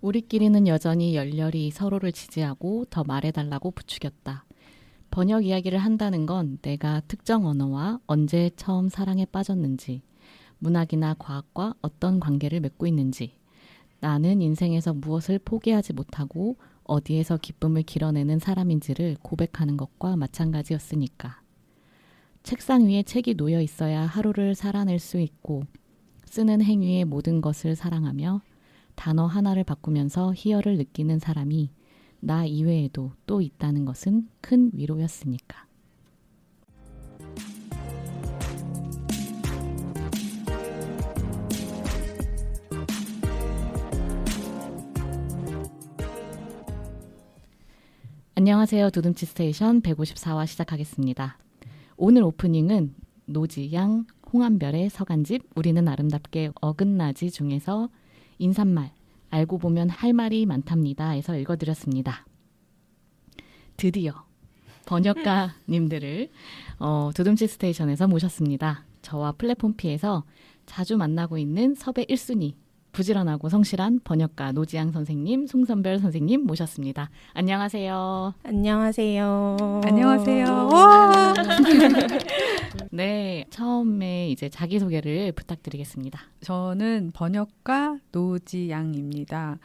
우리끼리는 여전히 열렬히 서로를 지지하고 더 말해달라고 부추겼다. 번역 이야기를 한다는 건 내가 특정 언어와 언제 처음 사랑에 빠졌는지, 문학이나 과학과 어떤 관계를 맺고 있는지, 나는 인생에서 무엇을 포기하지 못하고 어디에서 기쁨을 길어내는 사람인지를 고백하는 것과 마찬가지였으니까. 책상 위에 책이 놓여 있어야 하루를 살아낼 수 있고 쓰는 행위의 모든 것을 사랑하며 단어 하나를 바꾸면서 희열을 느끼는 사람이 나 이외에도 또 있다는 것은 큰 위로였으니까. 안녕하세요. 두둠치 스테이션 154화 시작하겠습니다. 오늘 오프닝은 노지양, 홍한별의 서간집 우리는 아름답게 어긋나지 중에서 인사말 알고 보면 할 말이 많답니다에서 읽어드렸습니다. 드디어 번역가님들을 두둠치 스테이션에서 모셨습니다. 저와 플랫폼 P에서 자주 만나고 있는 섭외 1순위 부지런하고 성실한 번역가 노지양 선생님, 송선별 선생님 모셨습니다. 안녕하세요. 안녕하세요. 안녕하세요. 와! 네, 처음에 이제 자기소개를 부탁드리겠습니다. 저는 번역가 노지양입니다.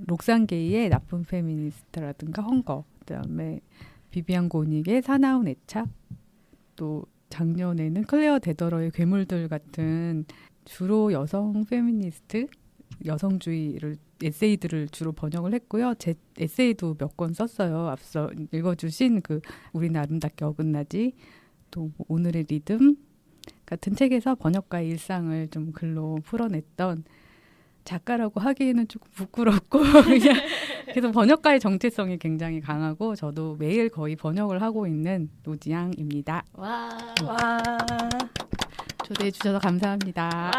록산게이의 나쁜 페미니스트라든가 헝거, 그다음에 비비안 고닉의 사나운 애착, 또 작년에는 클레어 데더러의 괴물들 같은 주로 여성 페미니스트, 여성주의를 에세이들을 주로 번역을 했고요. 제 에세이도 몇 권 썼어요. 앞서 읽어주신 그 우리는 아름답게 어긋나지, 또 오늘의 리듬 같은 책에서 번역가의 일상을 좀 글로 풀어냈던 작가라고 하기에는 조금 부끄럽고 그냥 그래서 번역가의 정체성이 굉장히 강하고 저도 매일 거의 번역을 하고 있는 노지양입니다. 와, 와. 초대해 주셔서 감사합니다.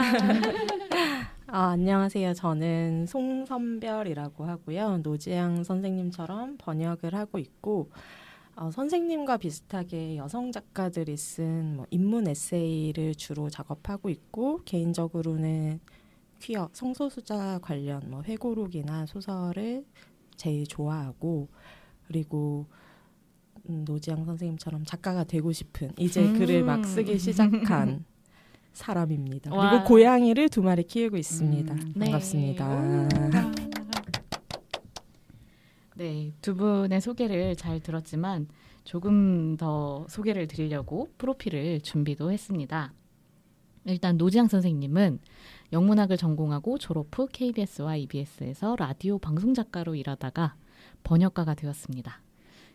안녕하세요. 저는 송선별이라고 하고요. 노지양 선생님처럼 번역을 하고 있고 선생님과 비슷하게 여성 작가들이 쓴 인문 에세이를 주로 작업하고 있고 개인적으로는 퀴어, 성소수자 관련 회고록이나 소설을 제일 좋아하고 그리고 노지양 선생님처럼 작가가 되고 싶은 이제 글을 막 쓰기 시작한 사람입니다. 와. 그리고 고양이를 2마리 키우고 있습니다. 네. 반갑습니다. 네, 두 분의 소개를 잘 들었지만 조금 더 소개를 드리려고 프로필을 준비도 했습니다. 일단 노지양 선생님은 영문학을 전공하고 졸업 후 KBS와 EBS에서 라디오 방송 작가로 일하다가 번역가가 되었습니다.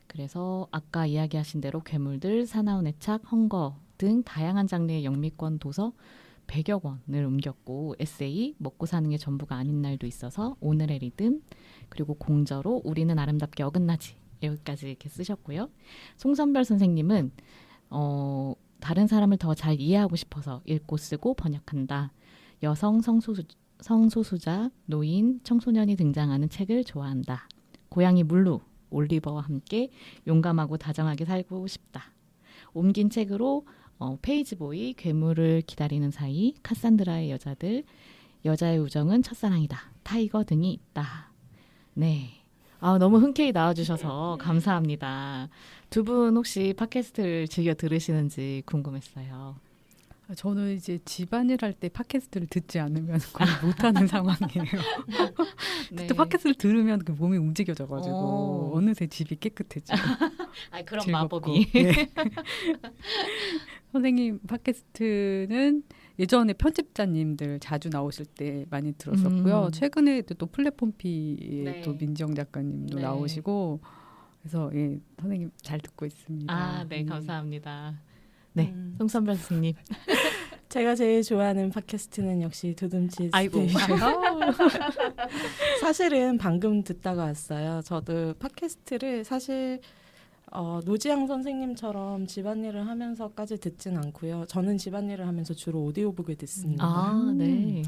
그래서 아까 이야기하신 대로 괴물들, 사나운 애착, 헝거 등 다양한 장르의 영미권 도서 100여 권을 옮겼고 에세이, 먹고 사는 게 전부가 아닌 날도 있어서 오늘의 리듬, 그리고 공저로 우리는 아름답게 어긋나지 여기까지 이렇게 쓰셨고요. 송선별 선생님은 다른 사람을 더 잘 이해하고 싶어서 읽고 쓰고 번역한다. 여성, 성소수자, 노인, 청소년이 등장하는 책을 좋아한다. 고양이 물루, 올리버와 함께 용감하고 다정하게 살고 싶다. 옮긴 책으로 페이지보이, 괴물을 기다리는 사이, 카산드라의 여자들, 여자의 우정은 첫사랑이다. 타이거 등이 있다. 네. 너무 흔쾌히 나와주셔서 감사합니다. 두 분 혹시 팟캐스트를 즐겨 들으시는지 궁금했어요. 저는 이제 집안일 할 때 팟캐스트를 듣지 않으면 거의 못하는 상황이에요. 네. 또 팟캐스트를 들으면 그 몸이 움직여져가지고 어느새 집이 깨끗해지고 그런 즐겁고. 마법이. 네. 선생님 팟캐스트는 예전에 편집자님들 자주 나오실 때 많이 들었었고요. 최근에 또 플랫폼 P의 네. 또 민정 작가님도 네. 나오시고 그래서 선생님 잘 듣고 있습니다. 네, 감사합니다. 네, 송선별 선생님. 제가 제일 좋아하는 팟캐스트는 역시 두둠치 아이고. 스테이션. 사실은 방금 듣다가 왔어요. 저도 팟캐스트를 사실 노지양 선생님처럼 집안일을 하면서까지 듣진 않고요. 저는 집안일을 하면서 주로 오디오북을 듣습니다. 네.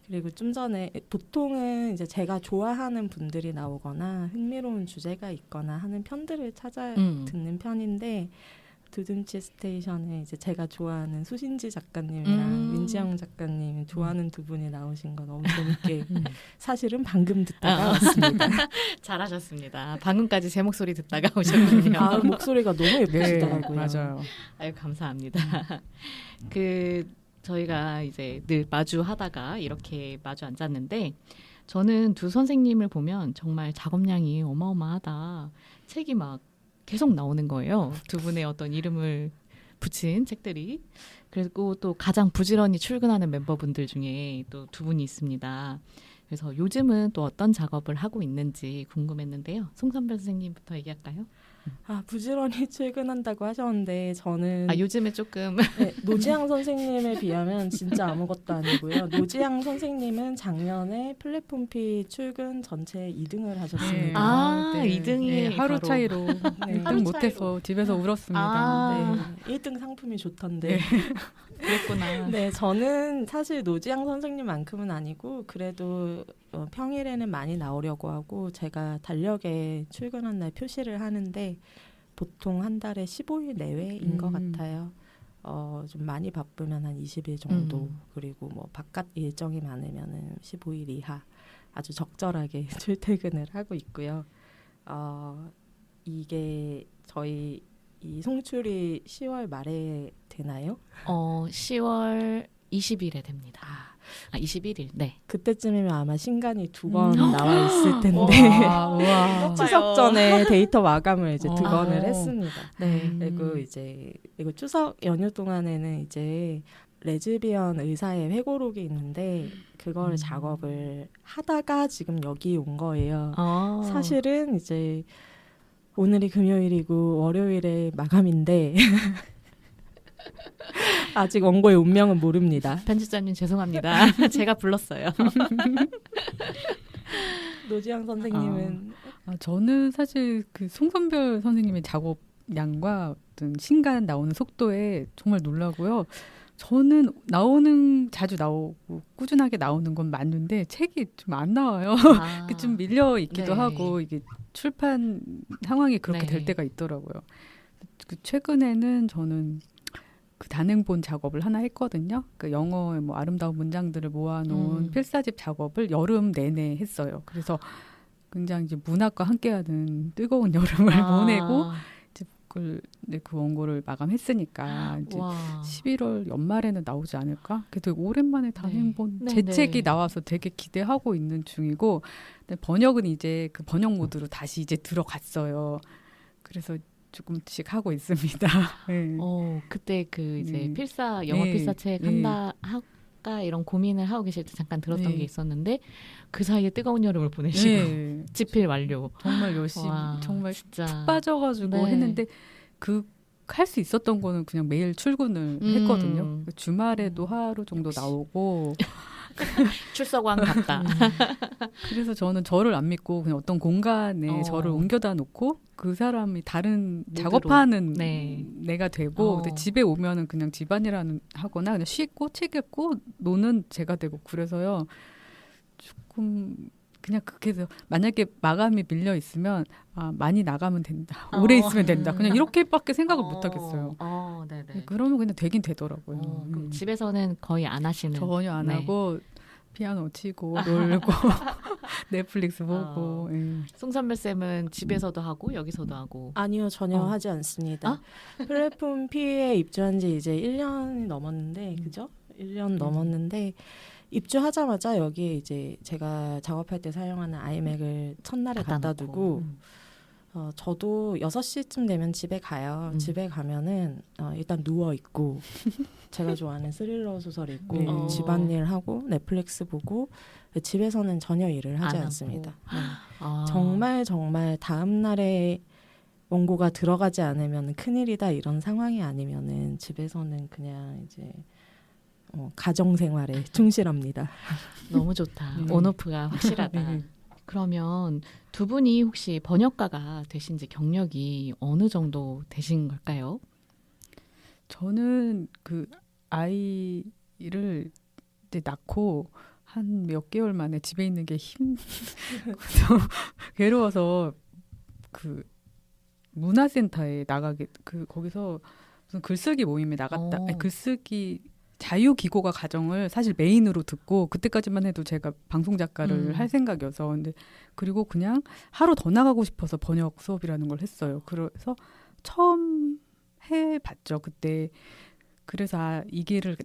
그리고 좀 전에 보통은 이제 제가 좋아하는 분들이 나오거나 흥미로운 주제가 있거나 하는 편들을 찾아 듣는 편인데 두둔치 스테이션에 이제 제가 좋아하는 수신지 작가님이랑 민지영 작가님 좋아하는 두 분이 나오신 거 너무 재밌게 사실은 방금 듣다가 왔습니다. 잘하셨습니다. 방금까지 제 목소리 듣다가 오셨군요. 아, 목소리가 너무 예쁘시더라고요. 맞아요. 아유, 감사합니다. 저희가 이제 늘 마주하다가 이렇게 마주 앉았는데 저는 두 선생님을 보면 정말 작업량이 어마어마하다. 책이 막 계속 나오는 거예요. 두 분의 어떤 이름을 붙인 책들이. 그리고 또 가장 부지런히 출근하는 멤버분들 중에 또 두 분이 있습니다. 그래서 요즘은 또 어떤 작업을 하고 있는지 궁금했는데요. 송선별 선생님부터 얘기할까요? 아, 부지런히 출근한다고 하셨는데 저는 요즘에 조금 네, 노지향 선생님에 비하면 진짜 아무것도 아니고요. 노지향 선생님은 작년에 플랫폼 피 출근 전체 2등을 하셨습니다. 네. 2등이 하루 바로. 차이로 네. 1등 못해서 집에서 울었습니다. 네, 1등 상품이 좋던데. 그랬구나. 네, 저는 사실 노지향 선생님만큼은 아니고 그래도 평일에는 많이 나오려고 하고 제가 달력에 출근한 날 표시를 하는데 보통 한 달에 15일 내외인 것 같아요. 좀 많이 바쁘면 한 20일 정도 그리고 뭐 바깥 일정이 많으면은 15일 이하 아주 적절하게 출퇴근을 하고 있고요. 이게 저희 이 송출이 10월 말에 되나요? 10월 20일에 됩니다. 21일. 네. 그때쯤이면 아마 신간이 2권 나와 있을 텐데 와. 추석 전에 데이터 마감을 이제 2권을 아. 했습니다. 네. 그리고 이거 추석 연휴 동안에는 이제 레즈비언 의사의 회고록이 있는데 그걸 작업을 하다가 지금 여기 온 거예요. 사실은 이제 오늘이 금요일이고 월요일에 마감인데 아직 원고의 운명은 모릅니다. 편집자님 죄송합니다. 제가 불렀어요. 노지향 선생님은 저는 사실 그 송선별 선생님의 작업량과 어떤 신간 나오는 속도에 정말 놀라고요. 저는 자주 나오고 꾸준하게 나오는 건 맞는데 책이 좀 안 나와요. 좀 밀려 있기도 네. 하고 이게 출판 상황이 그렇게 네. 될 때가 있더라고요. 최근에는 저는 그 단행본 작업을 하나 했거든요. 그 영어의 뭐 아름다운 문장들을 모아놓은 필사집 작업을 여름 내내 했어요. 그래서 굉장히 이제 문학과 함께하는 뜨거운 여름을 보내고 이제 그 원고를 마감했으니까 이제 와. 11월 연말에는 나오지 않을까? 되게 오랜만에 단행본 네. 제 네. 책이 나와서 되게 기대하고 있는 중이고 근데 번역은 이제 그 번역 모드로 다시 이제 들어갔어요. 그래서 조금씩 하고 있습니다. 네. 그때 그 이제 필사 영어 네. 필사책 네. 할까 이런 고민을 하고 계실 때 잠깐 들었던 네. 게 있었는데 그 사이에 뜨거운 여름을 보내시고 네. 집필 완료. 정말 열심히 와, 정말 진짜 푹 빠져가지고 네. 했는데 할 수 있었던 거는 그냥 매일 출근을 했거든요. 주말에도 하루 정도 나오고 출석왕 같다. 그래서 저는 저를 안 믿고 그냥 어떤 공간에 저를 옮겨다 놓고 그 사람이 다른 모드로. 작업하는 네. 내가 되고 근데 집에 오면은 그냥 집안일 하거나 그냥 쉬고 책 읽고 노는 제가 되고 그래서요. 조금 그냥 그렇게 해서 만약에 마감이 밀려 있으면 많이 나가면 된다. 오래 있으면 된다. 그냥 이렇게밖에 생각을 못 하겠어요. 네네. 그러면 그냥 되긴 되더라고요. 그럼 집에서는 거의 안 하시는. 전혀 안 네. 하고 피아노 치고 놀고 넷플릭스 보고. 송선별 쌤은 집에서도 하고 여기서도 하고. 아니요, 전혀 하지 않습니다. 플랫폼 P에 입주한 지 이제 1년이 넘었는데, 그죠? 1년 넘었는데 입주하자마자 여기에 이제 제가 작업할 때 사용하는 아이맥을 첫날에 갖다 두고 저도 6시쯤 되면 집에 가요. 집에 가면은 일단 누워있고 제가 좋아하는 스릴러 소설 읽고 집안일 하고 넷플릭스 보고 집에서는 전혀 일을 하지 않습니다. 정말 다음 날에 원고가 들어가지 않으면 큰일이다 이런 상황이 아니면은 집에서는 그냥 이제 가정 생활에 충실합니다. 너무 좋다. 온오프가 확실하다. 그러면 두 분이 혹시 번역가가 되신 지 경력이 어느 정도 되신 걸까요? 저는 그 아이를 이제 낳고 한 몇 개월 만에 집에 있는 게 괴로워서 그 문화센터에 나가게 거기서 무슨 글쓰기 모임에 나갔다. 어. 아니, 글쓰기 자유기고가 과정을 사실 메인으로 듣고 그때까지만 해도 제가 방송 작가를 할 생각이어서 근데 그리고 그냥 하루 더 나가고 싶어서 번역 수업이라는 걸 했어요. 그래서 처음 해봤죠. 그때 그래서 이 길을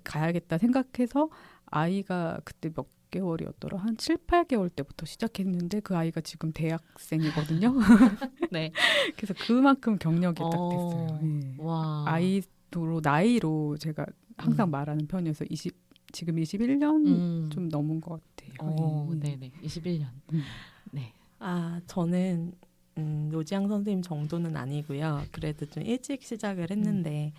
가야겠다 생각해서 아이가 그때 몇 개월이었더라? 한 7, 8개월 때부터 시작했는데 그 아이가 지금 대학생이거든요. 네. 그래서 그만큼 경력이 딱 됐어요. 예. 와. 아이도 나이로 제가 항상 말하는 편이어서 지금 21년 좀 넘은 것 같아요. 예. 네네. 21년. 네. 저는 노지향 선생님 정도는 아니고요. 그래도 좀 일찍 시작을 했는데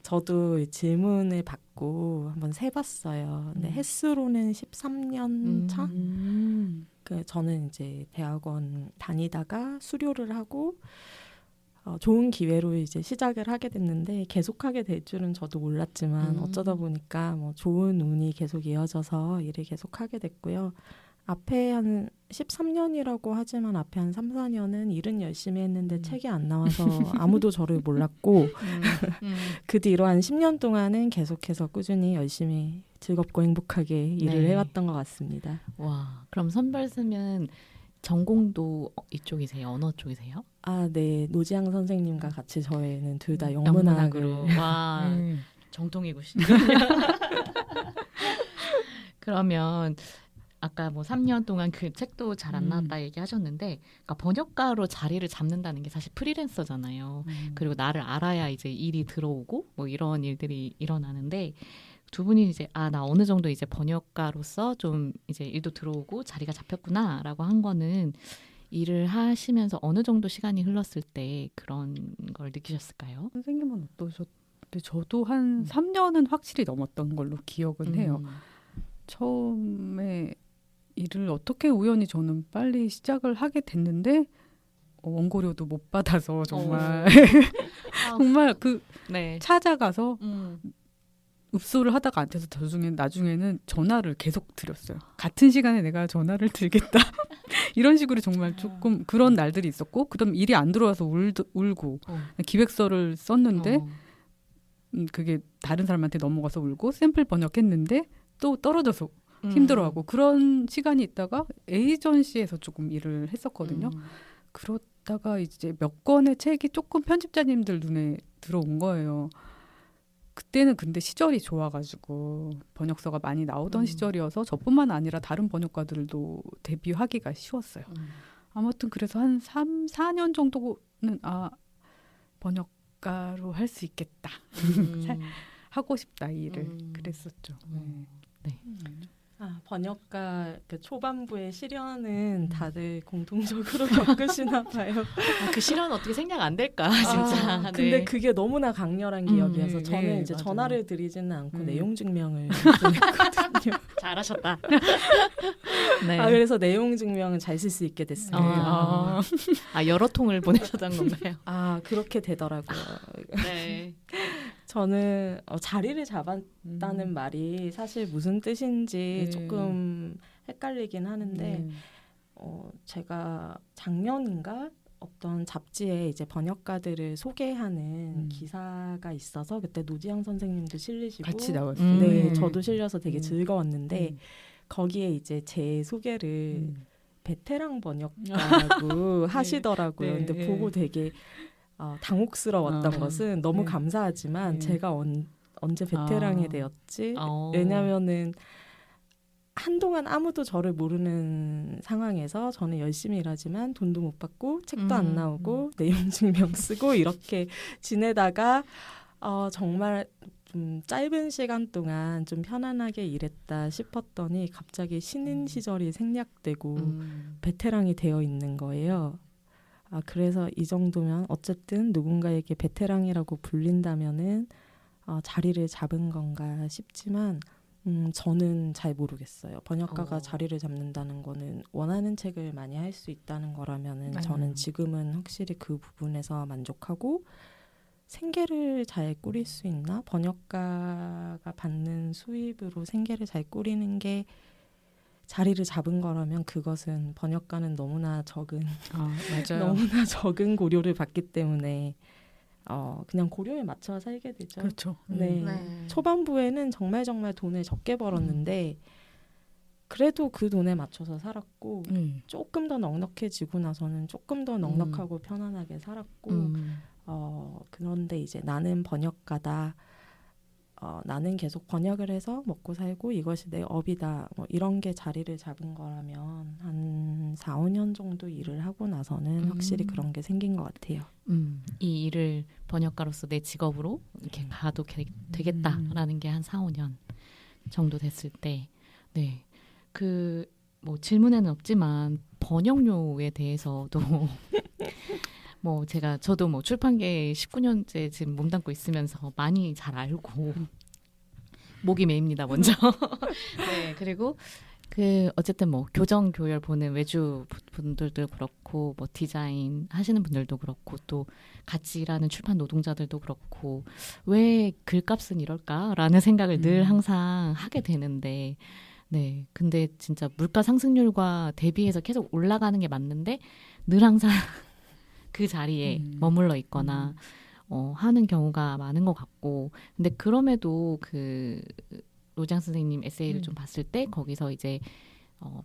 저도 질문을 받고 한번 세봤어요. 근데 횟수로는 13년 차? 저는 이제 대학원 다니다가 수료를 하고 좋은 기회로 이제 시작을 하게 됐는데 계속하게 될 줄은 저도 몰랐지만 어쩌다 보니까 뭐 좋은 운이 계속 이어져서 일을 계속하게 됐고요. 앞에 한 13년이라고 하지만 앞에 한 3, 4년은 일은 열심히 했는데 책이 안 나와서 아무도 저를 몰랐고 그 뒤로 한 10년 동안은 계속해서 꾸준히 열심히 즐겁고 행복하게 일을 해왔던 것 같습니다. 와, 그럼 선별쌤은 전공도 이쪽이세요? 언어 쪽이세요? 네. 노지향 선생님과 같이 저희는 둘 다 영문학으로. 와, 정통이구시군요. 그러면 아까 뭐 3년 동안 그 책도 잘 안 나왔다 얘기하셨는데, 그러니까 번역가로 자리를 잡는다는 게 사실 프리랜서잖아요. 그리고 나를 알아야 이제 일이 들어오고 뭐 이런 일들이 일어나는데, 두 분이 이제 나 어느 정도 이제 번역가로서 좀 이제 일도 들어오고 자리가 잡혔구나라고 한 거는 일을 하시면서 어느 정도 시간이 흘렀을 때 그런 걸 느끼셨을까요? 선생님은 어떠셨는데 저도 한 3년은 확실히 넘었던 걸로 기억은 해요. 처음에 일을 어떻게 우연히 저는 빨리 시작을 하게 됐는데 원고료도 못 받아서 정말 정말 찾아가서 읍소를 하다가 안 돼서 나중에는 전화를 계속 드렸어요. 같은 시간에 내가 전화를 드리겠다. 이런 식으로 정말 조금 그런 날들이 있었고 그다음 일이 안 들어와서 울고 기획서를 썼는데 그게 다른 사람한테 넘어가서 울고 샘플 번역했는데 또 떨어져서 힘들어하고 그런 시간이 있다가 에이전시에서 조금 일을 했었거든요. 그러다가 이제 몇 권의 책이 조금 편집자님들 눈에 들어온 거예요. 그때는 근데 시절이 좋아가지고 번역서가 많이 나오던 시절이어서 저뿐만 아니라 다른 번역가들도 데뷔하기가 쉬웠어요. 아무튼 그래서 한 3, 4년 정도는 번역가로 할 수 있겠다. 하고 싶다 이 일을 그랬었죠. 네. 번역가 그 초반부의 시련은 다들 공통적으로 겪으시나 봐요. 그 시련은 어떻게 생략 안 될까 진짜. 근데 그게 너무나 강렬한 기억이어서 저는 이제 맞아요. 전화를 드리지는 않고 내용 증명을 보냈거든요. 잘하셨다. 그래서 내용 증명은 잘 쓸 수 있게 됐습니다. 여러 통을 보내셨던 건가요? 그렇게 되더라고요. 네. 저는 자리를 잡았다는 말이 사실 무슨 뜻인지 조금 헷갈리긴 하는데 제가 작년인가 어떤 잡지에 이제 번역가들을 소개하는 기사가 있어서 그때 노지향 선생님도 실리시고 같이 나왔어요. 네, 저도 실려서 되게 즐거웠는데 거기에 이제 제 소개를 베테랑 번역가라고 하시더라고요. 근데 보고 되게 당혹스러웠던 것은 너무 감사하지만 제가 언제 베테랑이 되었지? 왜냐면은 한동안 아무도 저를 모르는 상황에서 저는 열심히 일하지만 돈도 못 받고 책도 안 나오고 내용 증명 쓰고 이렇게 지내다가 정말 좀 짧은 시간 동안 좀 편안하게 일했다 싶었더니 갑자기 신인 시절이 생략되고 베테랑이 되어 있는 거예요. 그래서 이 정도면 어쨌든 누군가에게 베테랑이라고 불린다면은 자리를 잡은 건가 싶지만 저는 잘 모르겠어요. 번역가가 자리를 잡는다는 거는 원하는 책을 많이 할 수 있다는 거라면은 저는 지금은 확실히 그 부분에서 만족하고 생계를 잘 꾸릴 수 있나? 번역가가 받는 수입으로 생계를 잘 꾸리는 게 자리를 잡은 거라면 그것은 번역가는 너무나 적은 너무나 적은 고료를 받기 때문에 그냥 고료에 맞춰 살게 되죠. 그렇죠. 네. 초반부에는 정말 돈을 적게 벌었는데 그래도 그 돈에 맞춰서 살았고 조금 더 넉넉해지고 나서는 조금 더 넉넉하고 편안하게 살았고 그런데 이제 나는 번역가다. 나는 계속 번역을 해서 먹고 살고 이것이 내 업이다. 뭐 이런 게 자리를 잡은 거라면 한 4, 5년 정도 일을 하고 나서는 확실히 그런 게 생긴 것 같아요. 이 일을 번역가로서 내 직업으로 이렇게 가도 되겠다라는 게 한 4, 5년 정도 됐을 때, 네. 뭐 질문에는 없지만 번역료에 대해서도 저도 뭐 출판계에 19년째 지금 몸담고 있으면서 많이 잘 알고 목이 메입니다, 먼저. 네, 그리고 어쨌든 뭐 교정 교열 보는 외주 분들도 그렇고 뭐 디자인 하시는 분들도 그렇고 또 같이 일하는 출판 노동자들도 그렇고 왜 글값은 이럴까라는 생각을 늘 항상 하게 되는데 네, 근데 진짜 물가 상승률과 대비해서 계속 올라가는 게 맞는데 늘 항상 그 자리에 머물러 있거나 하는 경우가 많은 것 같고 근데 그럼에도 노지양 선생님 에세이를 좀 봤을 때 거기서 이제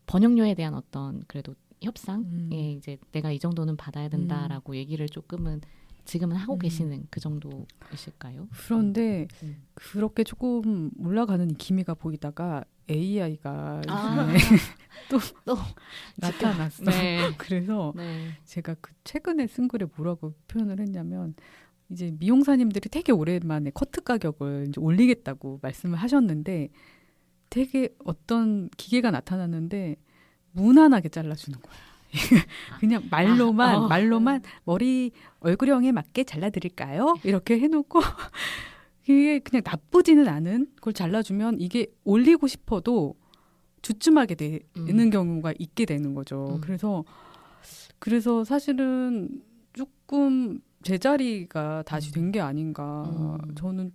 번역료에 대한 어떤 그래도 협상에 이제 내가 이 정도는 받아야 된다라고 얘기를 조금은 지금은 하고 계시는 그 정도이실까요? 그런데 그렇게 조금 올라가는 이 기미가 보이다가 AI가 또 나타났어. 네. 그래서 네. 제가 최근에 쓴 글에 뭐라고 표현을 했냐면 이제 미용사님들이 되게 오랜만에 커트 가격을 이제 올리겠다고 말씀을 하셨는데 되게 어떤 기계가 나타났는데 무난하게 잘라주는 거야. 그냥 말로만 머리 얼굴형에 맞게 잘라드릴까요? 이렇게 해놓고 이게 그냥 나쁘지는 않은 걸 잘라주면 이게 올리고 싶어도 주춤하게 되는 경우가 있게 되는 거죠. 그래서 사실은 조금 제자리가 다시 된 게 아닌가. 저는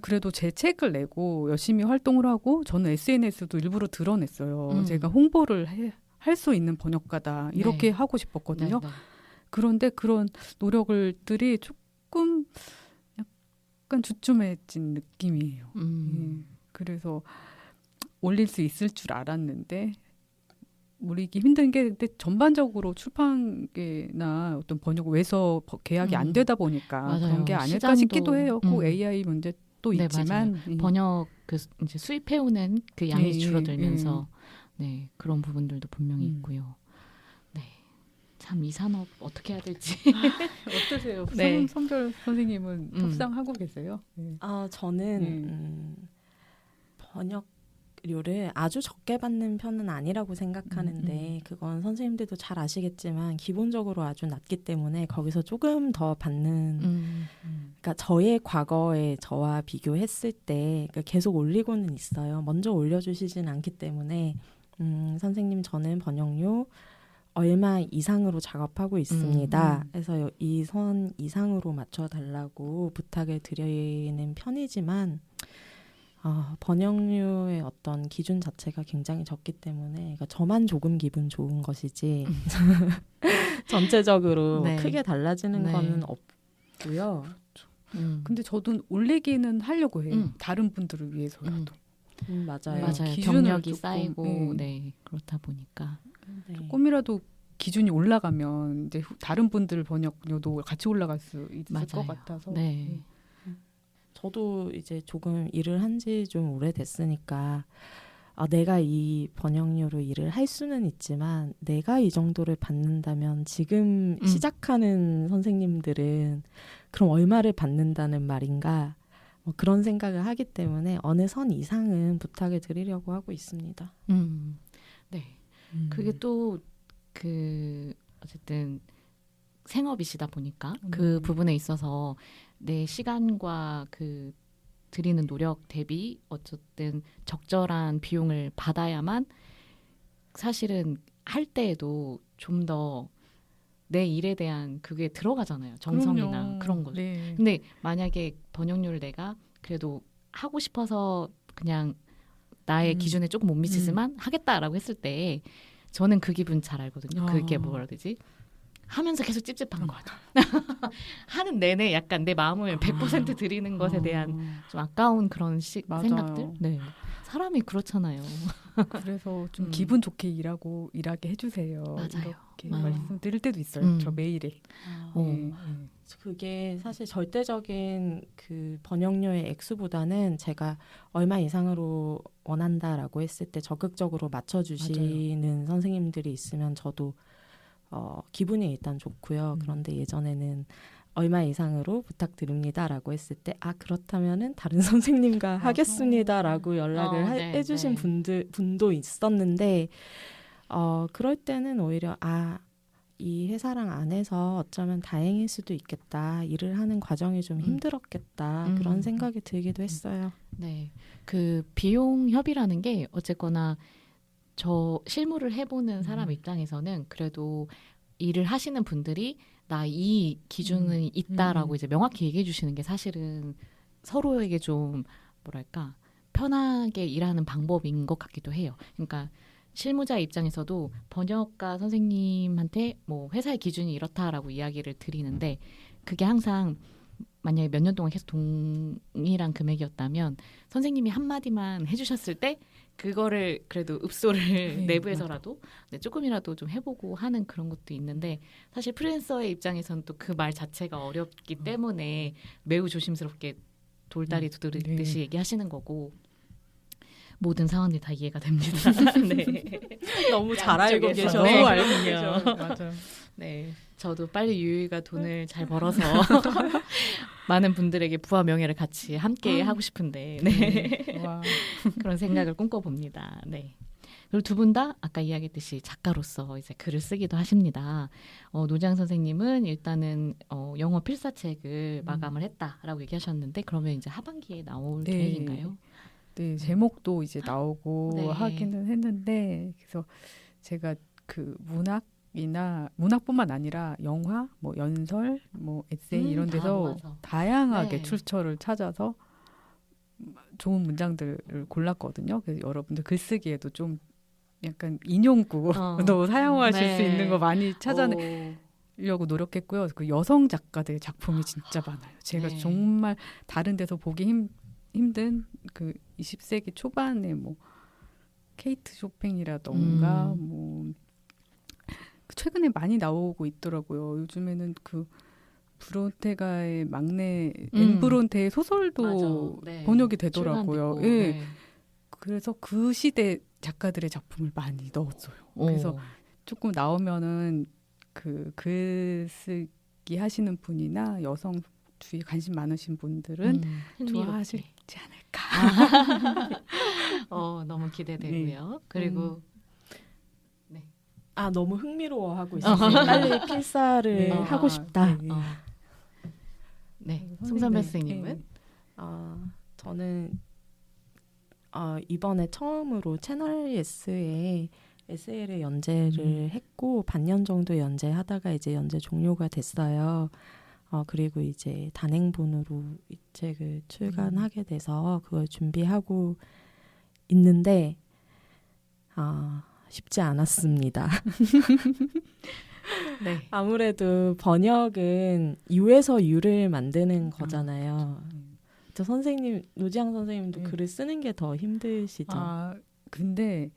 그래도 제 책을 내고 열심히 활동을 하고 저는 SNS도 일부러 드러냈어요. 제가 홍보를 할 수 있는 번역가다 이렇게 하고 싶었거든요. 그런데 그런 노력들이 조금 약간 주춤해진 느낌이에요. 그래서 올릴 수 있을 줄 알았는데 올리기 힘든 게 근데 전반적으로 출판계나 어떤 번역 외서 계약이 안 되다 보니까 맞아요. 그런 게 아닐까 시장도, 싶기도 해요. 꼭 AI 문제 또 네, 있지만 번역 이제 수입해오는 그 양이 줄어들면서 네, 그런 부분들도 분명히 있고요. 네, 참 이 산업 어떻게 해야 될지 어떠세요? 네. 선별 선생님은 협상하고 계세요? 네. 저는 번역료를 아주 적게 받는 편은 아니라고 생각하는데 그건 선생님들도 잘 아시겠지만 기본적으로 아주 낮기 때문에 거기서 조금 더 받는 그러니까 저의 과거에 저와 비교했을 때 그러니까 계속 올리고는 있어요. 먼저 올려주시진 않기 때문에 선생님 저는 번역료 얼마 이상으로 작업하고 있습니다. 그래서 이 선 이상으로 맞춰달라고 부탁을 드리는 편이지만 번역료의 어떤 기준 자체가 굉장히 적기 때문에 그러니까 저만 조금 기분 좋은 것이지 전체적으로 네. 크게 달라지는 네. 거는 없고요. 근데 저도 올리기는 하려고 해요. 다른 분들을 위해서라도. 맞아요. 기준을 경력이 조금, 쌓이고 네, 그렇다 보니까 네. 조금이라도 기준이 올라가면 이제 다른 분들 번역료도 같이 올라갈 수 있을 것 같아서. 네. 저도 이제 조금 일을 한 지 좀 오래됐으니까 내가 이 번역료로 일을 할 수는 있지만 내가 이 정도를 받는다면 지금 시작하는 선생님들은 그럼 얼마를 받는다는 말인가 뭐 그런 생각을 하기 때문에 어느 선 이상은 부탁을 드리려고 하고 있습니다. 네. 그게 또 어쨌든 생업이시다 보니까 그 부분에 있어서 내 시간과 드리는 노력 대비 어쨌든 적절한 비용을 받아야만 사실은 할 때에도 좀 더 내 일에 대한 그게 들어가잖아요. 정성이나 그럼요. 그런 거죠. 네. 근데 만약에 번역료를 내가 그래도 하고 싶어서 그냥 나의 기준에 조금 못 미치지만 하겠다라고 했을 때 저는 그 기분 잘 알거든요. 그게 뭐라 해야 되지? 하면서 계속 찝찝한 것 같아요. 하는 내내 약간 내 마음을 100% 드리는 것에 대한 좀 아까운 그런 맞아요. 생각들. 네. 사람이 그렇잖아요. 그래서 좀 기분 좋게 일하게 해주세요. 맞아요. 이렇게 맞아요. 말씀드릴 때도 있어요. 저 메일에. 어. 네. 그게 사실 절대적인 그 번역료의 액수보다는 제가 얼마 이상으로 원한다라고 했을 때 적극적으로 맞춰주시는 선생님들이 있으면 저도 기분이 일단 좋고요. 그런데 예전에는 얼마 이상으로 부탁드립니다라고 했을 때 그렇다면은 다른 선생님과 하겠습니다라고 연락을 네, 해주신 네. 분도 있었는데 그럴 때는 오히려 이 회사랑 안 해서 어쩌면 다행일 수도 있겠다. 일을 하는 과정이 좀 힘들었겠다. 그런 생각이 들기도 했어요. 네. 그 비용 협의라는 게 어쨌거나 저 실무를 해보는 사람 입장에서는 그래도 일을 하시는 분들이 나 이 기준은 있다라고 이제 명확히 얘기해 주시는 게 사실은 서로에게 좀 뭐랄까 편하게 일하는 방법인 것 같기도 해요. 그러니까 실무자 입장에서도 번역가 선생님한테 뭐 회사의 기준이 이렇다라고 이야기를 드리는데 그게 항상 만약에 몇 년 동안 계속 동일한 금액이었다면 선생님이 한마디만 해주셨을 때 그거를 그래도 읍소를 내부에서라도 조금이라도 좀 해보고 하는 그런 것도 있는데 사실 프리랜서의 입장에서는 또 그 말 자체가 어렵기 때문에 매우 조심스럽게 돌다리 두드리듯이 얘기하시는 거고 모든 상황들이 다 이해가 됩니다. 네. 너무 잘 알고 계셔서. 네, 알군요. 맞아요. 네, 저도 빨리 유유가 돈을 잘 벌어서 많은 분들에게 부와 명예를 같이 함께 하고 싶은데 와. 그런 생각을 꿈꿔봅니다. 네. 그리고 두 분 다 아까 이야기했듯이 작가로서 이제 글을 쓰기도 하십니다. 노지양 선생님은 일단은 영어 필사책을 마감을 했다라고 얘기하셨는데 그러면 이제 하반기에 나올 계획인가요? 네, 제목도 이제 나오고 네. 하기는 했는데 그래서 제가 그 문학뿐만 아니라 영화, 뭐 연설, 뭐 에세이 이런 다 데서 모아서. 다양하게 네. 출처를 찾아서 좋은 문장들을 골랐거든요. 그래서 여러분들 글쓰기에도 좀 약간 인용구도 사용하실 수 있는 거 많이 찾아내려고 노력했고요. 그 여성 작가들의 작품이 진짜 많아요. 제가 네. 정말 다른 데서 보기 힘든 그 20세기 초반에 뭐 케이트 쇼팽이라던가 뭐 최근에 많이 나오고 있더라고요. 요즘에는 그 브론테가의 막내 앤브론테의 소설도 번역이 되더라고요. 출간됐고, 예. 네. 그래서 그 시대 작가들의 작품을 많이 넣었어요. 그래서 조금 나오면은 그 글쓰기 하시는 분이나 여성 주위에 관심 많으신 분들은 좋아하실지 않을까. 너무 기대되고요. 그리고 너무 흥미로워하고 있어요. 빨리 필사를 하고 싶다. 네, 송선배 선생님은? 저는 이번에 처음으로 채널 S에 에세이를 연재를 했고 반년 정도 연재하다가 이제 연재 종료가 됐어요. 그리고 이제 단행본으로 이 책을 출간하게 돼서 그걸 준비하고 있는데 쉽지 않았습니다. 네. 아무래도 번역은 유에서 유를 만드는 거잖아요. 저 선생님, 노지양 선생님도 글을 쓰는 게 더 힘드시죠? 근데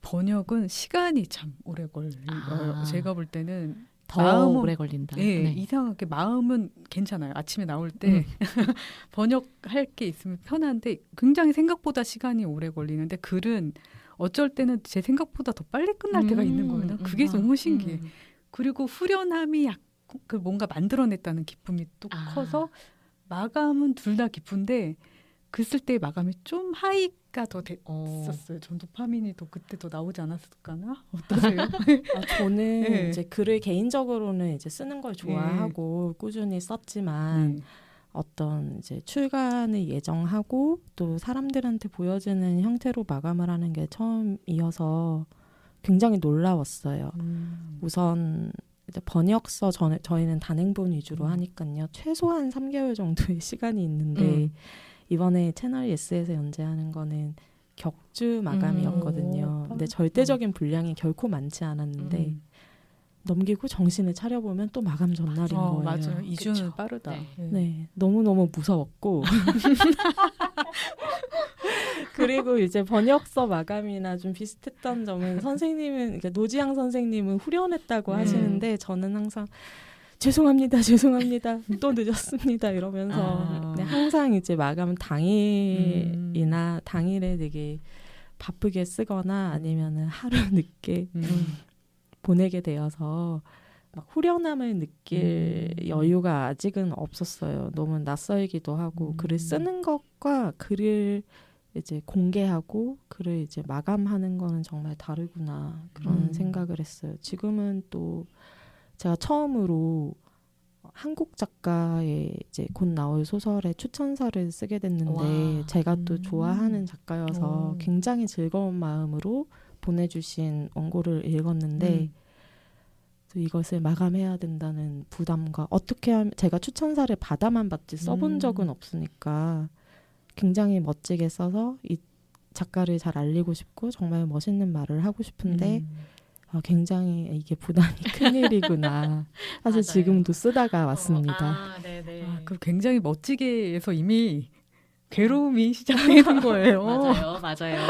번역은 시간이 참 오래 걸려요. 제가 볼 때는 더 오래 걸린다. 네, 이상하게 마음은 괜찮아요. 아침에 나올 때 번역할 게 있으면 편한데 굉장히 생각보다 시간이 오래 걸리는데 글은 어쩔 때는 제 생각보다 더 빨리 끝날 때가 있는 거예요. 그게 너무 신기해. 그리고 후련함이 그 뭔가 만들어냈다는 기쁨이 또 커서 마감은 둘 다 기쁜데 글 쓸 때 마감이 좀 하이가 더 됐었어요. 전 도파민이 더 그때 더 나오지 않았을까나? 어떠세요? 저는 이제 글을 개인적으로는 이제 쓰는 걸 좋아하고 꾸준히 썼지만 어떤 이제 출간을 예정하고 또 사람들한테 보여지는 형태로 마감을 하는 게 처음이어서 굉장히 놀라웠어요. 우선 이제 번역서 저희는 단행본 위주로 하니까요. 최소한 3개월 정도의 시간이 있는데 이번에 채널 S에서 연재하는 거는 격주 마감이었거든요. 근데 절대적인 분량이 결코 많지 않았는데 넘기고 정신을 차려보면 또 마감 전날인 거예요. 맞아요. 2주는 그쵸. 빠르다. 네. 네, 너무너무 무서웠고 그리고 이제 번역서 마감이나 좀 비슷했던 점은 선생님은 그러니까 노지향 선생님은 후련했다고 하시는데 저는 항상 죄송합니다, 또 늦었습니다 이러면서 네, 항상 이제 마감 당일이나 당일에 되게 바쁘게 쓰거나 아니면은 하루 늦게 보내게 되어서 막 후련함을 느낄 여유가 아직은 없었어요. 너무 낯설기도 하고 글을 쓰는 것과 글을 이제 공개하고 글을 이제 마감하는 거는 정말 다르구나 그런 생각을 했어요. 지금은 또 제가 처음으로 한국 작가의 이제 곧 나올 소설의 추천사를 쓰게 됐는데 와. 제가 또 좋아하는 작가여서 오. 굉장히 즐거운 마음으로 보내주신 원고를 읽었는데 또 이것을 마감해야 된다는 부담과 어떻게 하면 제가 추천사를 받아만 봤지 써본 적은 없으니까 굉장히 멋지게 써서 이 작가를 잘 알리고 싶고 정말 멋있는 말을 하고 싶은데 굉장히 이게 부담이 큰 일이구나. 사실 맞아요. 지금도 쓰다가 왔습니다. 네네. 그 굉장히 멋지게 해서 이미 괴로움이 시작되는 거예요. 맞아요.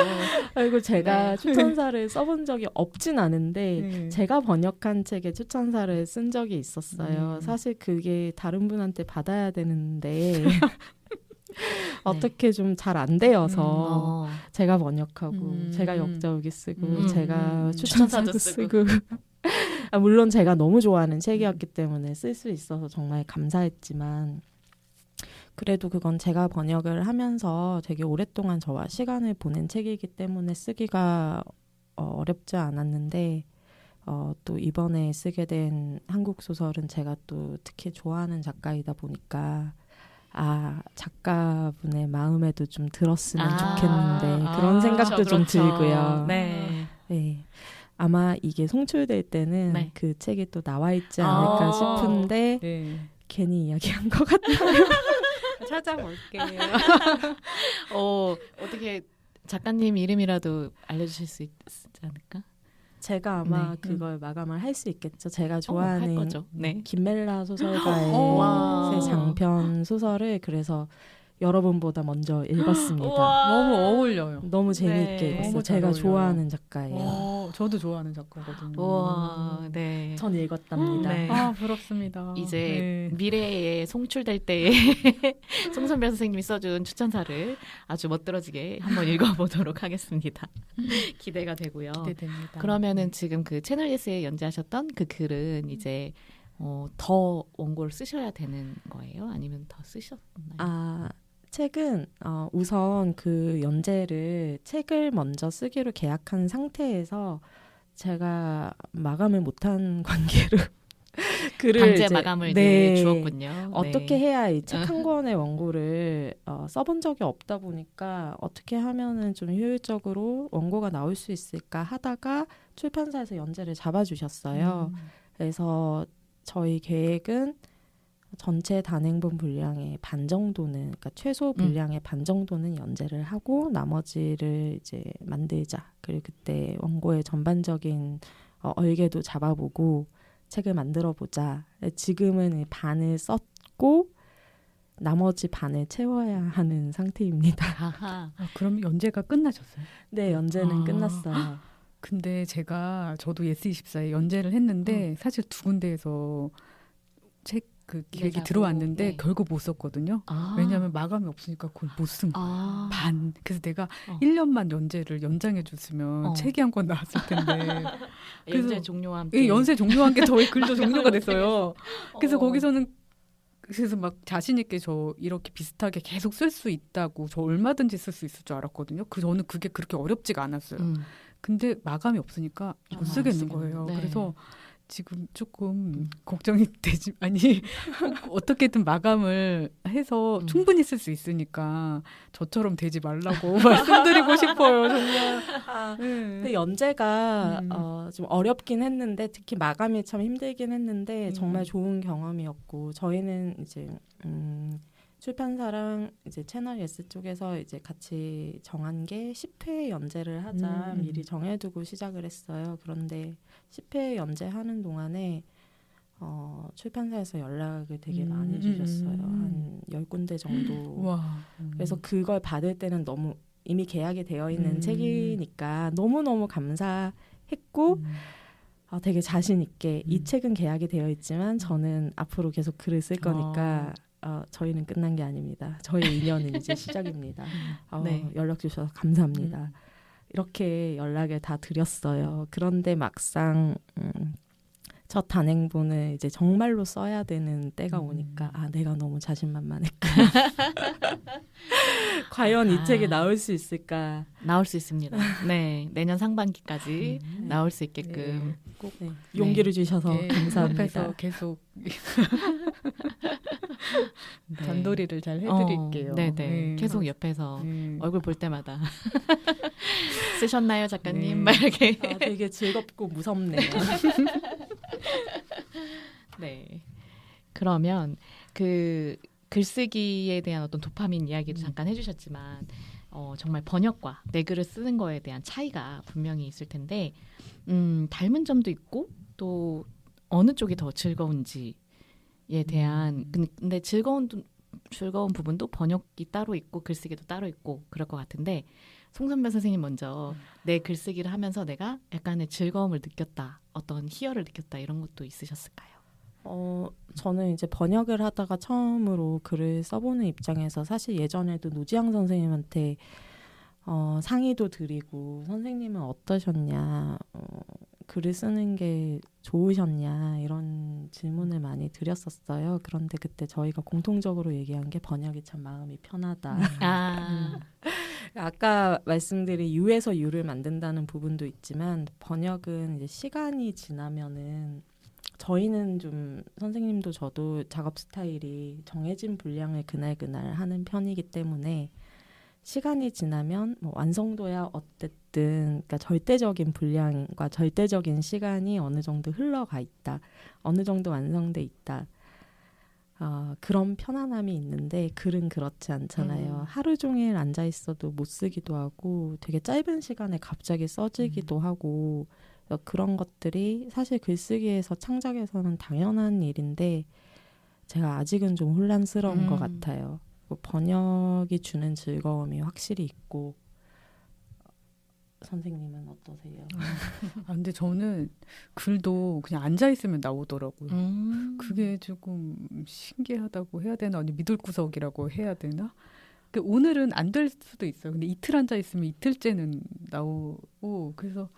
그리고 제가 네. 추천사를 써본 적이 없진 않은데 네. 제가 번역한 책에 추천사를 쓴 적이 있었어요. 사실 그게 다른 분한테 받아야 되는데 어떻게 좀 잘 안 되어서 제가 번역하고 제가 역자오기 쓰고 제가 추천사도 쓰고 물론 제가 너무 좋아하는 책이었기 때문에 쓸 수 있어서 정말 감사했지만 그래도 그건 제가 번역을 하면서 되게 오랫동안 저와 시간을 보낸 책이기 때문에 쓰기가 어렵지 않았는데 또 이번에 쓰게 된 한국 소설은 제가 또 특히 좋아하는 작가이다 보니까 작가분의 마음에도 좀 들었으면 좋겠는데 그런 생각도 좀 들고요. 네. 네. 아마 이게 송출될 때는 네. 그 책이 또 나와 있지 않을까 싶은데 네. 괜히 이야기한 것 같아요. 찾아볼게요. 어떻게 작가님 이름이라도 알려주실 수 있지 않을까? 제가 아마 네. 그걸 마감을 할 수 있겠죠. 제가 할 좋아하는 거죠. 네. 김멜라 소설가의 와. 새 장편 소설을 그래서 여러분보다 먼저 읽었습니다. 너무 어울려요. 너무 재미있게 네. 읽었어요. 너무 잘 제가 어울려요. 좋아하는 작가예요. 저도 좋아하는 작가거든요. 우와, 네. 전 읽었답니다. 네. 부럽습니다. 이제 네. 미래에 송출될 때에 송선별 선생님이 써준 추천사를 아주 멋들어지게 한번 읽어보도록 하겠습니다. 기대가 되고요. 기대됩니다. 그러면은 지금 그 채널 예스에 연재하셨던 그 글은 이제 더 원고를 쓰셔야 되는 거예요? 아니면 더 쓰셨나요? 책은 우선 그 연재를 책을 먼저 쓰기로 계약한 상태에서 제가 마감을 못한 관계로 글을 강제 이제, 마감을 네, 이제 주었군요. 어떻게 네. 해야 이 책 한 권의 원고를 써본 적이 없다 보니까 어떻게 하면은 좀 효율적으로 원고가 나올 수 있을까 하다가 출판사에서 연재를 잡아주셨어요. 그래서 저희 계획은 전체 단행본 분량의 반 정도는, 그러니까 최소 분량의 반 정도는 연재를 하고 나머지를 이제 만들자. 그리고 그때 원고의 전반적인 얼개도 잡아보고 책을 만들어보자. 지금은 반을 썼고 나머지 반을 채워야 하는 상태입니다. 아하. 그럼 연재가 끝나셨어요? 네, 연재는 끝났어요. 근데 저도 예스24에 연재를 했는데 사실 두 군데에서 책 그 기획이 내자고, 들어왔는데 네. 결국 못 썼거든요. 왜냐하면 마감이 없으니까 그걸 못 쓴 거야. 반. 그래서 내가 1년만 연재를 연장해 줬으면 책이 한 권 나왔을 텐데. 연재 종료와 함께. 예, 연재 종료한 게 저희 글도 종료가 됐어요. 그래서 거기서는 그래서 막 자신 있게 저 이렇게 비슷하게 계속 쓸 수 있다고 저 얼마든지 쓸 수 있을 줄 알았거든요. 저는 그게 그렇게 어렵지가 않았어요. 근데 마감이 없으니까 못 쓰겠는 거예요. 네. 그래서 지금 조금 걱정이 되지. 아니 꼭 어떻게든 마감을 해서 충분히 쓸 수 있으니까 저처럼 되지 말라고 말씀드리고 싶어요. 정말. 근데 연재가 좀 어렵긴 했는데 특히 마감이 참 힘들긴 했는데 정말 좋은 경험이었고 저희는 이제 출판사랑 이제 채널 예스 쪽에서 이제 같이 정한 게 10회 연재를 하자 미리 정해두고 시작을 했어요. 그런데 10회 연재하는 동안에 출판사에서 연락을 되게 많이 주셨어요. 한 10군데 정도. 와. 그래서 그걸 받을 때는 너무 이미 계약이 되어 있는 책이니까 너무너무 감사했고 되게 자신 있게 이 책은 계약이 되어 있지만 저는 앞으로 계속 글을 쓸 거니까 저희는 끝난 게 아닙니다. 저희 인연은 이제 시작입니다. 네. 연락 주셔서 감사합니다. 이렇게 연락을 다 드렸어요. 그런데 막상 첫 단행본을 이제 정말로 써야 되는 때가 오니까 내가 너무 자신만만했구나. 과연 이 책이 나올 수 있을까? 나올 수 있습니다. 네, 내년 상반기까지 나올 수 있게끔 꼭 용기를 주셔서 감사합니다. 옆에서 계속 잔소리를 잘 해드릴게요. 네네. 계속 옆에서 얼굴 볼 때마다 쓰셨나요, 작가님? 막 이렇게. 되게 즐겁고 무섭네요. 네. 그러면 그 글쓰기에 대한 어떤 도파민 이야기도 잠깐 해주셨지만 정말 번역과 내 글을 쓰는 거에 대한 차이가 분명히 있을 텐데 닮은 점도 있고 또 어느 쪽이 더 즐거운지에 대한 근데 즐거운 부분도 번역이 따로 있고 글쓰기도 따로 있고 그럴 것 같은데 송선배 선생님 먼저 내 글쓰기를 하면서 내가 약간의 즐거움을 느꼈다, 어떤 희열을 느꼈다 이런 것도 있으셨을까요? 저는 이제 번역을 하다가 처음으로 글을 써보는 입장에서 사실 예전에도 노지향 선생님한테 상의도 드리고 선생님은 어떠셨냐, 글을 쓰는 게 좋으셨냐 이런 질문을 많이 드렸었어요. 그런데 그때 저희가 공통적으로 얘기한 게 번역이 참 마음이 편하다. 아까 말씀드린 유에서 유를 만든다는 부분도 있지만 번역은 이제 시간이 지나면은 저희는 좀 선생님도 저도 작업 스타일이 정해진 분량을 그날 하는 편이기 때문에 시간이 지나면 뭐 완성도야 어쨌든 그러니까 절대적인 분량과 절대적인 시간이 어느 정도 흘러가 있다. 어느 정도 완성돼 있다. 그런 편안함이 있는데 글은 그렇지 않잖아요. 하루 종일 앉아 있어도 못 쓰기도 하고 되게 짧은 시간에 갑자기 써지기도 하고 그런 것들이 사실 글쓰기에서 창작에서는 당연한 일인데 제가 아직은 좀 혼란스러운 것 같아요. 번역이 주는 즐거움이 확실히 있고 선생님은 어떠세요? 근데 저는 글도 그냥 앉아 있으면 나오더라고요. 그게 조금 신기하다고 해야 되나, 아니 미들구석이라고 해야 되나? 오늘은 안 될 수도 있어요. 근데 이틀 앉아 있으면 이틀째는 나오고 그래서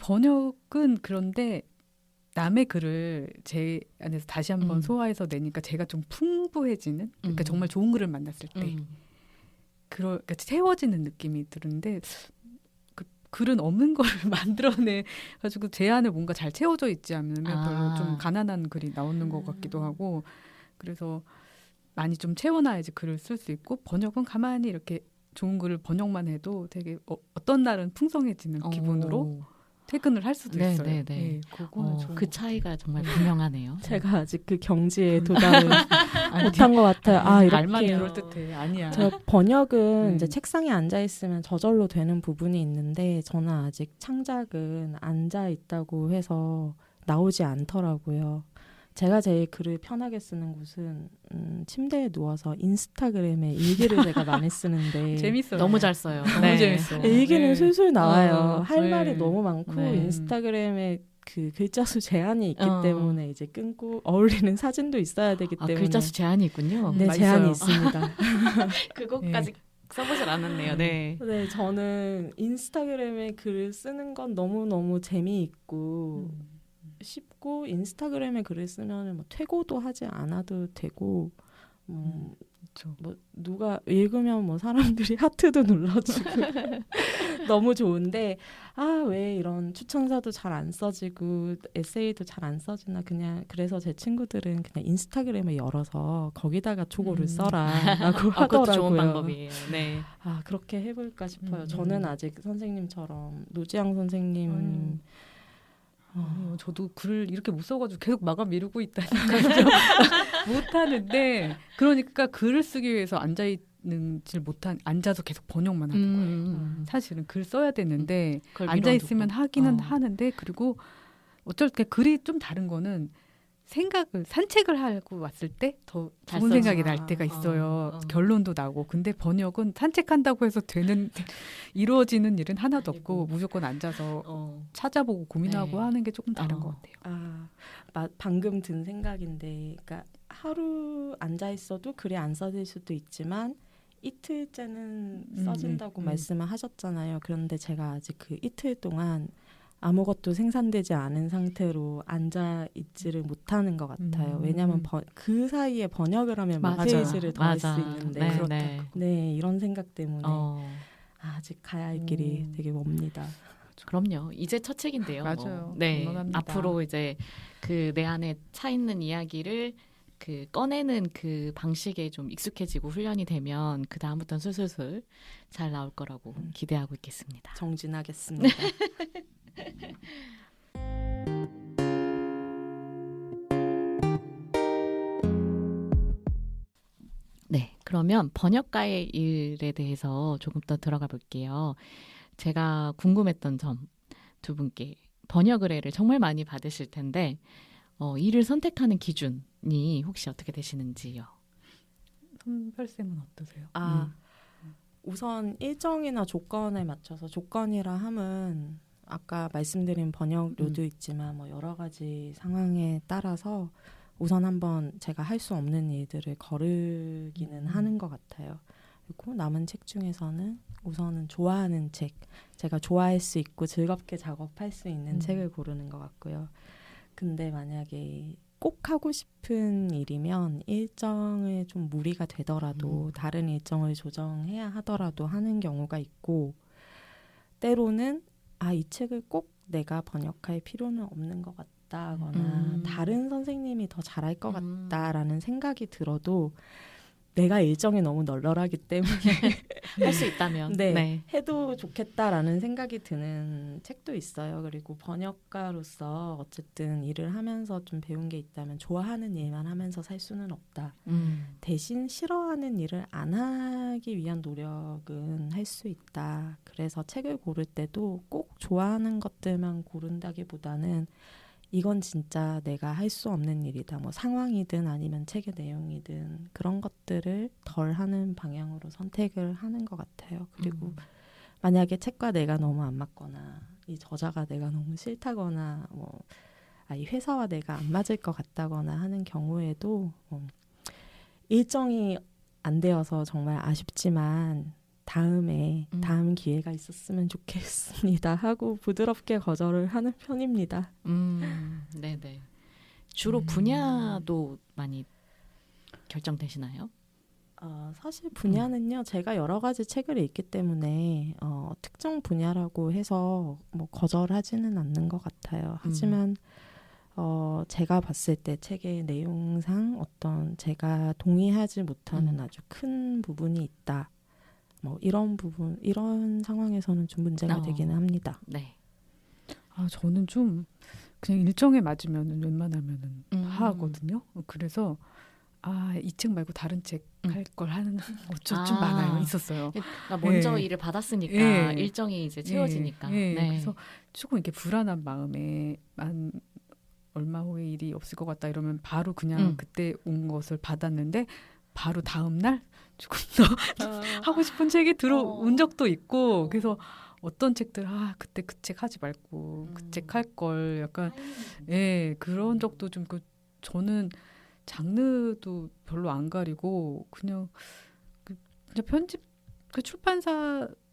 번역은 그런데 남의 글을 제 안에서 다시 한번 소화해서 내니까 제가 좀 풍부해지는, 그러니까 정말 좋은 글을 만났을 때 그러니까 채워지는 느낌이 드는데 글은 없는 거를 만들어내 가지고 제 안에 뭔가 잘 채워져 있지 않으면 별로 좀 가난한 글이 나오는 것 같기도 하고 그래서 많이 좀 채워놔야지 글을 쓸 수 있고 번역은 가만히 이렇게 좋은 글을 번역만 해도 되게 어떤 날은 풍성해지는 기분으로 퇴근을 할 수도 있어요. 네, 그거는 그 차이가 정말 분명하네요. 제가 아직 그 경지에 도달을 못한 것 같아요. 이렇게 말만 그럴듯해. 아니야. 저 번역은 이제 책상에 앉아 있으면 저절로 되는 부분이 있는데 저는 아직 창작은 앉아 있다고 해서 나오지 않더라고요. 제가 제일 글을 편하게 쓰는 곳은 침대에 누워서 인스타그램에 일기를 제가 많이 쓰는데 재밌어요. 너무 잘 써요. 너무 재밌어. 일기는 술술 나와요. 할 네. 말이 너무 많고 인스타그램에 그 글자 수 제한이 있기 때문에 이제 끊고 어울리는 사진도 있어야 되기 때문에 글자 수 제한이 있군요. 네, 제한이 있습니다. 그것까지 써보질 않았네요. 네. 네, 저는 인스타그램에 글을 쓰는 건 너무너무 재미있고 쉽고 인스타그램에 글을 쓰면 뭐 퇴고도 하지 않아도 되고 그렇죠. 뭐 누가 읽으면 뭐 사람들이 하트도 눌러주고 너무 좋은데 왜 이런 추천사도 잘 안 써지고 에세이도 잘 안 써지나 그냥 그래서 제 친구들은 그냥 인스타그램을 열어서 거기다가 초고를 써라라고 하더라고요. 그것도 좋은 방법이에요. 네. 그렇게 해볼까 싶어요. 저는 아직 선생님처럼 노지향 선생님 아니요, 저도 글을 이렇게 못 써가지고 계속 마감 미루고 있다니까요. 못 하는데 그러니까 글을 쓰기 위해서 앉아서 계속 번역만 하는 거예요. 사실은 글 써야 되는데 그걸 앉아 있으면 미뤄두고. 하기는 하는데 그리고 어쩔 때 글이 좀 다른 거는 산책을 하고 왔을 때 더 잘 좋은 써져. 생각이 날 때가 있어요. 어. 결론도 나고. 근데 번역은 산책한다고 해서 이루어지는 일은 하나도 아니고. 없고 무조건 앉아서 어. 찾아보고 고민하고 네. 하는 게 조금 다른 어. 것 같아요. 방금 든 생각인데, 그러니까 하루 앉아 있어도 글이 안 써질 수도 있지만 이틀째는 써진다고 말씀을 하셨잖아요. 그런데 제가 아직 그 이틀 동안 아무것도 생산되지 않은 상태로 앉아 있지를 못하는 것 같아요. 왜냐하면 그 사이에 번역을 하면 몇 맞아. 페이지를 더 할 수 맞아. 있는데 네, 그렇다. 네. 네, 이런 생각 때문에 아직 가야 할 길이 음. 되게 멉니다. 그럼요. 이제 첫 책인데요. 맞아요. 네. 응원합니다. 앞으로 이제 그 내 안에 차 있는 이야기를 그 꺼내는 그 방식에 좀 익숙해지고 훈련이 되면 그 다음부터는 술술술 잘 나올 거라고 기대하고 있겠습니다. 정진하겠습니다. 네. 그러면 번역가의 일에 대해서 조금 더 들어가 볼게요. 제가 궁금했던 점 두 분께 번역 의뢰를 정말 많이 받으실 텐데 일을 선택하는 기준이 혹시 어떻게 되시는지요? 선별쌤은 어떠세요? 우선 일정이나 조건에 맞춰서, 조건이라 함은 아까 말씀드린 번역료도 있지만 뭐 여러 가지 상황에 따라서 우선 한번 제가 할 수 없는 일들을 거르기는 하는 것 같아요. 그리고 남은 책 중에서는 우선은 좋아하는 책, 제가 좋아할 수 있고 즐겁게 작업할 수 있는 책을 고르는 것 같고요. 근데 만약에 꼭 하고 싶은 일이면 일정을 좀 무리가 되더라도 다른 일정을 조정해야 하더라도 하는 경우가 있고, 때로는 이 책을 꼭 내가 번역할 필요는 없는 것 같다거나 다른 선생님이 더 잘할 것 같다라는 생각이 들어도 내가 일정이 너무 널널하기 때문에 할 수 있다면 네, 해도 좋겠다라는 생각이 드는 책도 있어요. 그리고 번역가로서 어쨌든 일을 하면서 좀 배운 게 있다면 좋아하는 일만 하면서 살 수는 없다. 대신 싫어하는 일을 안 하기 위한 노력은 할 수 있다. 그래서 책을 고를 때도 꼭 좋아하는 것들만 고른다기보다는 이건 진짜 내가 할 수 없는 일이다. 뭐 상황이든 아니면 책의 내용이든 그런 것들을 덜 하는 방향으로 선택을 하는 것 같아요. 그리고 만약에 책과 내가 너무 안 맞거나 이 저자가 내가 너무 싫다거나 이 회사와 내가 안 맞을 것 같다거나 하는 경우에도 일정이 안 되어서 정말 아쉽지만 다음 기회가 있었으면 좋겠습니다 하고 부드럽게 거절을 하는 편입니다. 네네. 주로 분야도 많이 결정되시나요? 사실 분야는요, 제가 여러 가지 책을 읽기 때문에 특정 분야라고 해서 뭐 거절하지는 않는 것 같아요. 하지만 제가 봤을 때 책의 내용상 어떤 제가 동의하지 못하는 아주 큰 부분이 있다. 뭐 이런 상황에서는 좀 문제가 되기는 합니다. 네. 저는 좀 그냥 일정에 맞으면은 웬만하면은 하거든요. 그래서 이 책 말고 다른 책 할 걸 하는 좀 많아요. 있었어요. 그러니까 먼저 일을 받았으니까 일정이 이제 채워지니까. 네. 그래서 조금 이렇게 불안한 마음에 얼마 후에 일이 없을 것 같다 이러면 바로 그냥 그때 온 것을 받았는데 바로 다음 날 조금 더 하고 싶은 책이 들어온 적도 있고, 그래서 어떤 책들 그때 그 책 하지 말고 그 책 할 걸 약간 그런 적도 좀 저는 장르도 별로 안 가리고 그냥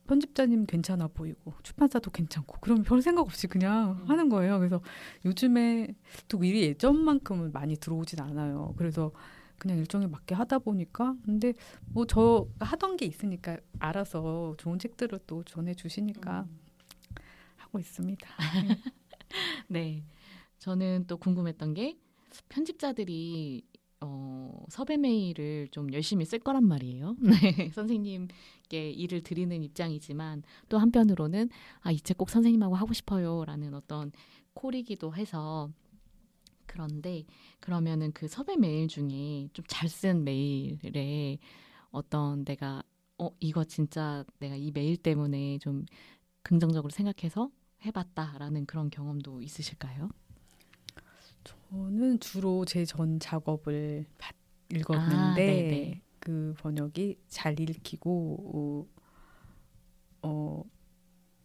편집자님 괜찮아 보이고 출판사도 괜찮고 그러면 별 생각 없이 그냥 하는 거예요. 그래서 요즘에 또 일이 예전만큼은 많이 들어오진 않아요. 그래서 그냥 일정에 맞게 하다 보니까, 근데 뭐 저 하던 게 있으니까 알아서 좋은 책들을 또 전해주시니까 하고 있습니다. 네. 저는 또 궁금했던 게 편집자들이 섭외 메일을 좀 열심히 쓸 거란 말이에요. 네, 선생님께 일을 드리는 입장이지만 또 한편으로는 이 책 꼭 선생님하고 하고 싶어요라는 어떤 콜이기도 해서 그런데 그러면은 그 섭외 메일 중에 좀 잘 쓴 메일에 어떤 내가 이거 진짜 내가 이 메일 때문에 좀 긍정적으로 생각해서 해봤다라는 그런 경험도 있으실까요? 저는 주로 제 전 작업을 읽었는데 네네. 그 번역이 잘 읽히고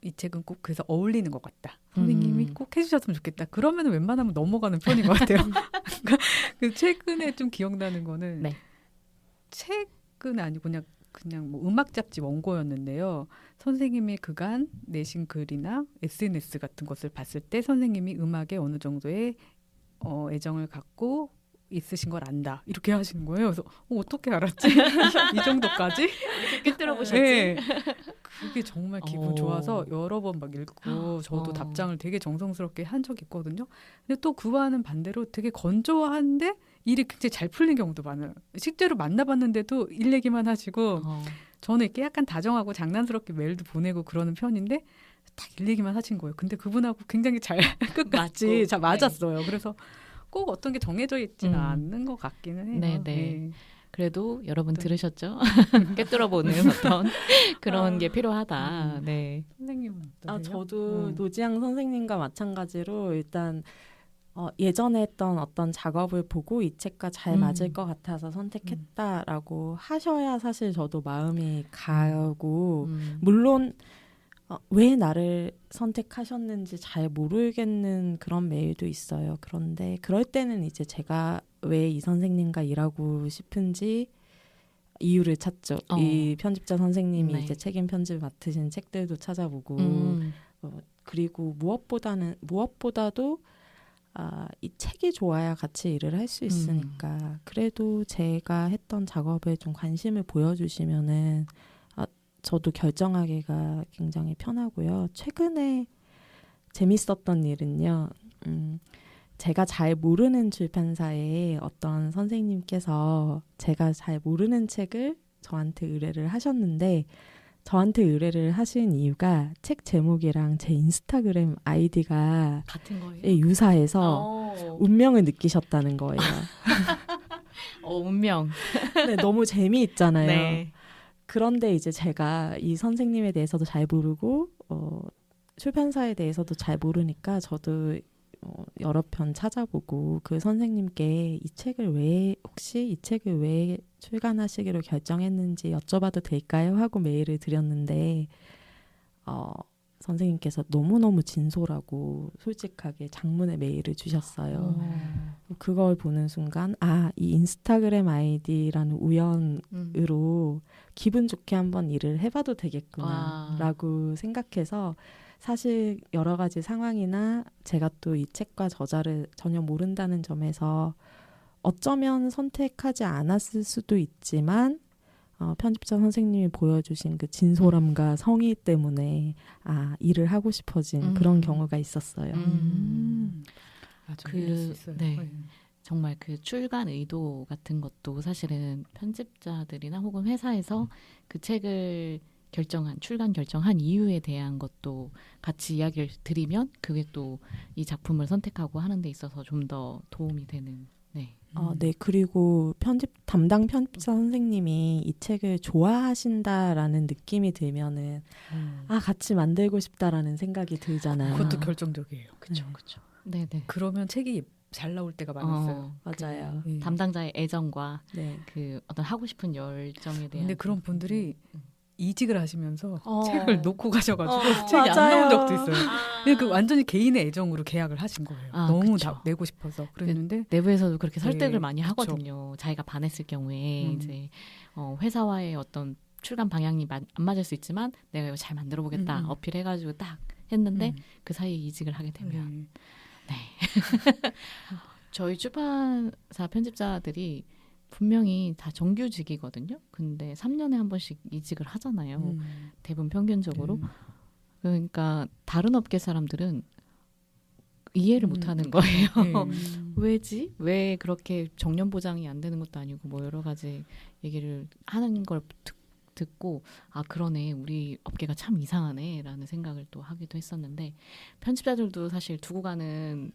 이 책은 꼭 그래서 어울리는 것 같다. 선생님이 꼭 해주셨으면 좋겠다. 그러면 웬만하면 넘어가는 편인 것 같아요. 그 최근에 좀 기억나는 거는 네. 책은 아니고 그냥 뭐 음악 잡지 원고였는데요. 선생님이 그간 내신 글이나 SNS 같은 것을 봤을 때 선생님이 음악에 어느 정도의 애정을 갖고 있으신 걸 안다. 이렇게 하시는 거예요. 그래서 어떻게 알았지? 이 정도까지? 이렇게 꿰뚫어보셨지? 네. 그게 정말 기분 오. 좋아서 여러 번 막 읽고 저도 어. 답장을 되게 정성스럽게 한 적이 있거든요. 근데 또 그와는 반대로 되게 건조한데 일이 굉장히 잘 풀린 경우도 많아요. 실제로 만나봤는데도 일 얘기만 하시고 저는 이렇게 약간 다정하고 장난스럽게 메일도 보내고 그러는 편인데 딱 일 얘기만 하신 거예요. 근데 그분하고 굉장히 잘 끝까지 맞고, 잘 맞았어요. 그래서 꼭 어떤 게 정해져 있지는 않는 것 같기는 해요. 네네. 네. 그래도 여러분 네. 들으셨죠? 꿰뚫어보는 어떤 그런 게 필요하다. 네. 선생님은 어떠세요? 저도 노지양 선생님과 마찬가지로 일단 예전에 했던 어떤 작업을 보고 이 책과 잘 맞을 것 같아서 선택했다라고 하셔야 사실 저도 마음이 가고 물론 왜 나를 선택하셨는지 잘 모르겠는 그런 메일도 있어요. 그런데 그럴 때는 이제 제가 왜 이 선생님과 일하고 싶은지 이유를 찾죠. 이 편집자 선생님이 네. 이제 책임 편집 맡으신 책들도 찾아보고 그리고 무엇보다도 이 책이 좋아야 같이 일을 할 수 있으니까 그래도 제가 했던 작업에 좀 관심을 보여주시면은 저도 결정하기가 굉장히 편하고요. 최근에 재밌었던 일은요. 제가 잘 모르는 출판사에 어떤 선생님께서 제가 잘 모르는 책을 저한테 의뢰를 하셨는데 저한테 의뢰를 하신 이유가 책 제목이랑 제 인스타그램 아이디가 같은 거예요? 유사해서 운명을 느끼셨다는 거예요. 운명. 네, 너무 재미있잖아요. 네. 그런데 이제 제가 이 선생님에 대해서도 잘 모르고 출판사에 대해서도 잘 모르니까 저도 여러 편 찾아보고 그 선생님께 혹시 이 책을 왜 출간하시기로 결정했는지 여쭤봐도 될까요? 하고 메일을 드렸는데 선생님께서 너무너무 진솔하고 솔직하게 장문의 메일을 주셨어요. 그걸 보는 순간 이 인스타그램 아이디라는 우연으로 기분 좋게 한번 일을 해봐도 되겠구나 라고 생각해서 사실 여러 가지 상황이나 제가 또 이 책과 저자를 전혀 모른다는 점에서 어쩌면 선택하지 않았을 수도 있지만 편집자 선생님이 보여주신 그 진솔함과 성의 때문에 일을 하고 싶어진 그런 경우가 있었어요. 맞아, 네. 정말 그 출간 의도 같은 것도 사실은 편집자들이나 혹은 회사에서 그 책을 출간 결정한 이유에 대한 것도 같이 이야기를 드리면 그게 또 이 작품을 선택하고 하는 데 있어서 좀 더 도움이 되는. 네. 네. 그리고 담당 편집자 선생님이 이 책을 좋아하신다라는 느낌이 들면은 같이 만들고 싶다라는 생각이 들잖아요. 그것도 결정적이에요. 그렇죠. 그렇죠. 네, 네. 그러면 책이 잘 나올 때가 많았어요. 맞아요. 담당자의 애정과 네. 그 어떤 하고 싶은 열정에 대한. 근데 그런 분들이 이직을 하시면서 책을 놓고 가셔가지고 책이 맞아요. 안 나온 적도 있어요. 그 완전히 개인의 애정으로 계약을 하신 거예요. 너무 다 내고 싶어서 그랬는데 내부에서도 그렇게 설득을 네, 많이 하거든요. 자기가 반했을 경우에 이제 회사와의 어떤 출간 방향이 안 맞을 수 있지만 내가 이거 잘 만들어 보겠다 어필해가지고 딱 했는데 그 사이에 이직을 하게 되면 네. 저희 출판사 편집자들이 분명히 다 정규직이거든요. 근데 3년에 한 번씩 이직을 하잖아요. 대부분 평균적으로. 그러니까 다른 업계 사람들은 이해를 못하는 거예요. 네. 왜지? 왜 그렇게 정년 보장이 안 되는 것도 아니고 뭐 여러 가지 얘기를 하는 걸 듣고 아 그러네 우리 업계가 참 이상하네라는 생각을 또 하기도 했었는데 편집자들도 사실 두고 가는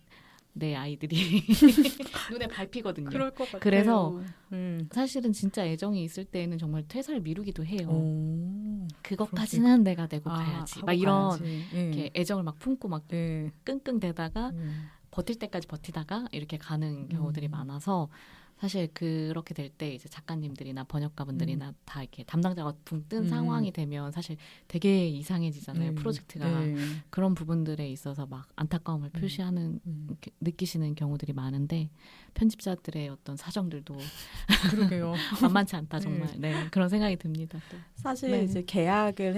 내 아이들이 눈에 밟히거든요. 그럴 것 같아요. 그래서 사실은 진짜 애정이 있을 때는 정말 퇴사를 미루기도 해요. 그것까지는 내가 내고 가야지. 막 이런 이렇게 애정을 막 품고 막 끙끙대다가 버틸 때까지 버티다가 이렇게 가는 경우들이 많아서 사실 그렇게 될 때 이제 작가님들이나 번역가분들이나 다 이렇게 담당자가 붕 뜬 상황이 되면 사실 되게 이상해지잖아요. 프로젝트가 그런 부분들에 있어서 막 안타까움을 표시하는 이렇게 느끼시는 경우들이 많은데 편집자들의 어떤 사정들도 그러게요. 만만치 않다 정말. 네 그런 생각이 듭니다. 또. 사실 이제 계약을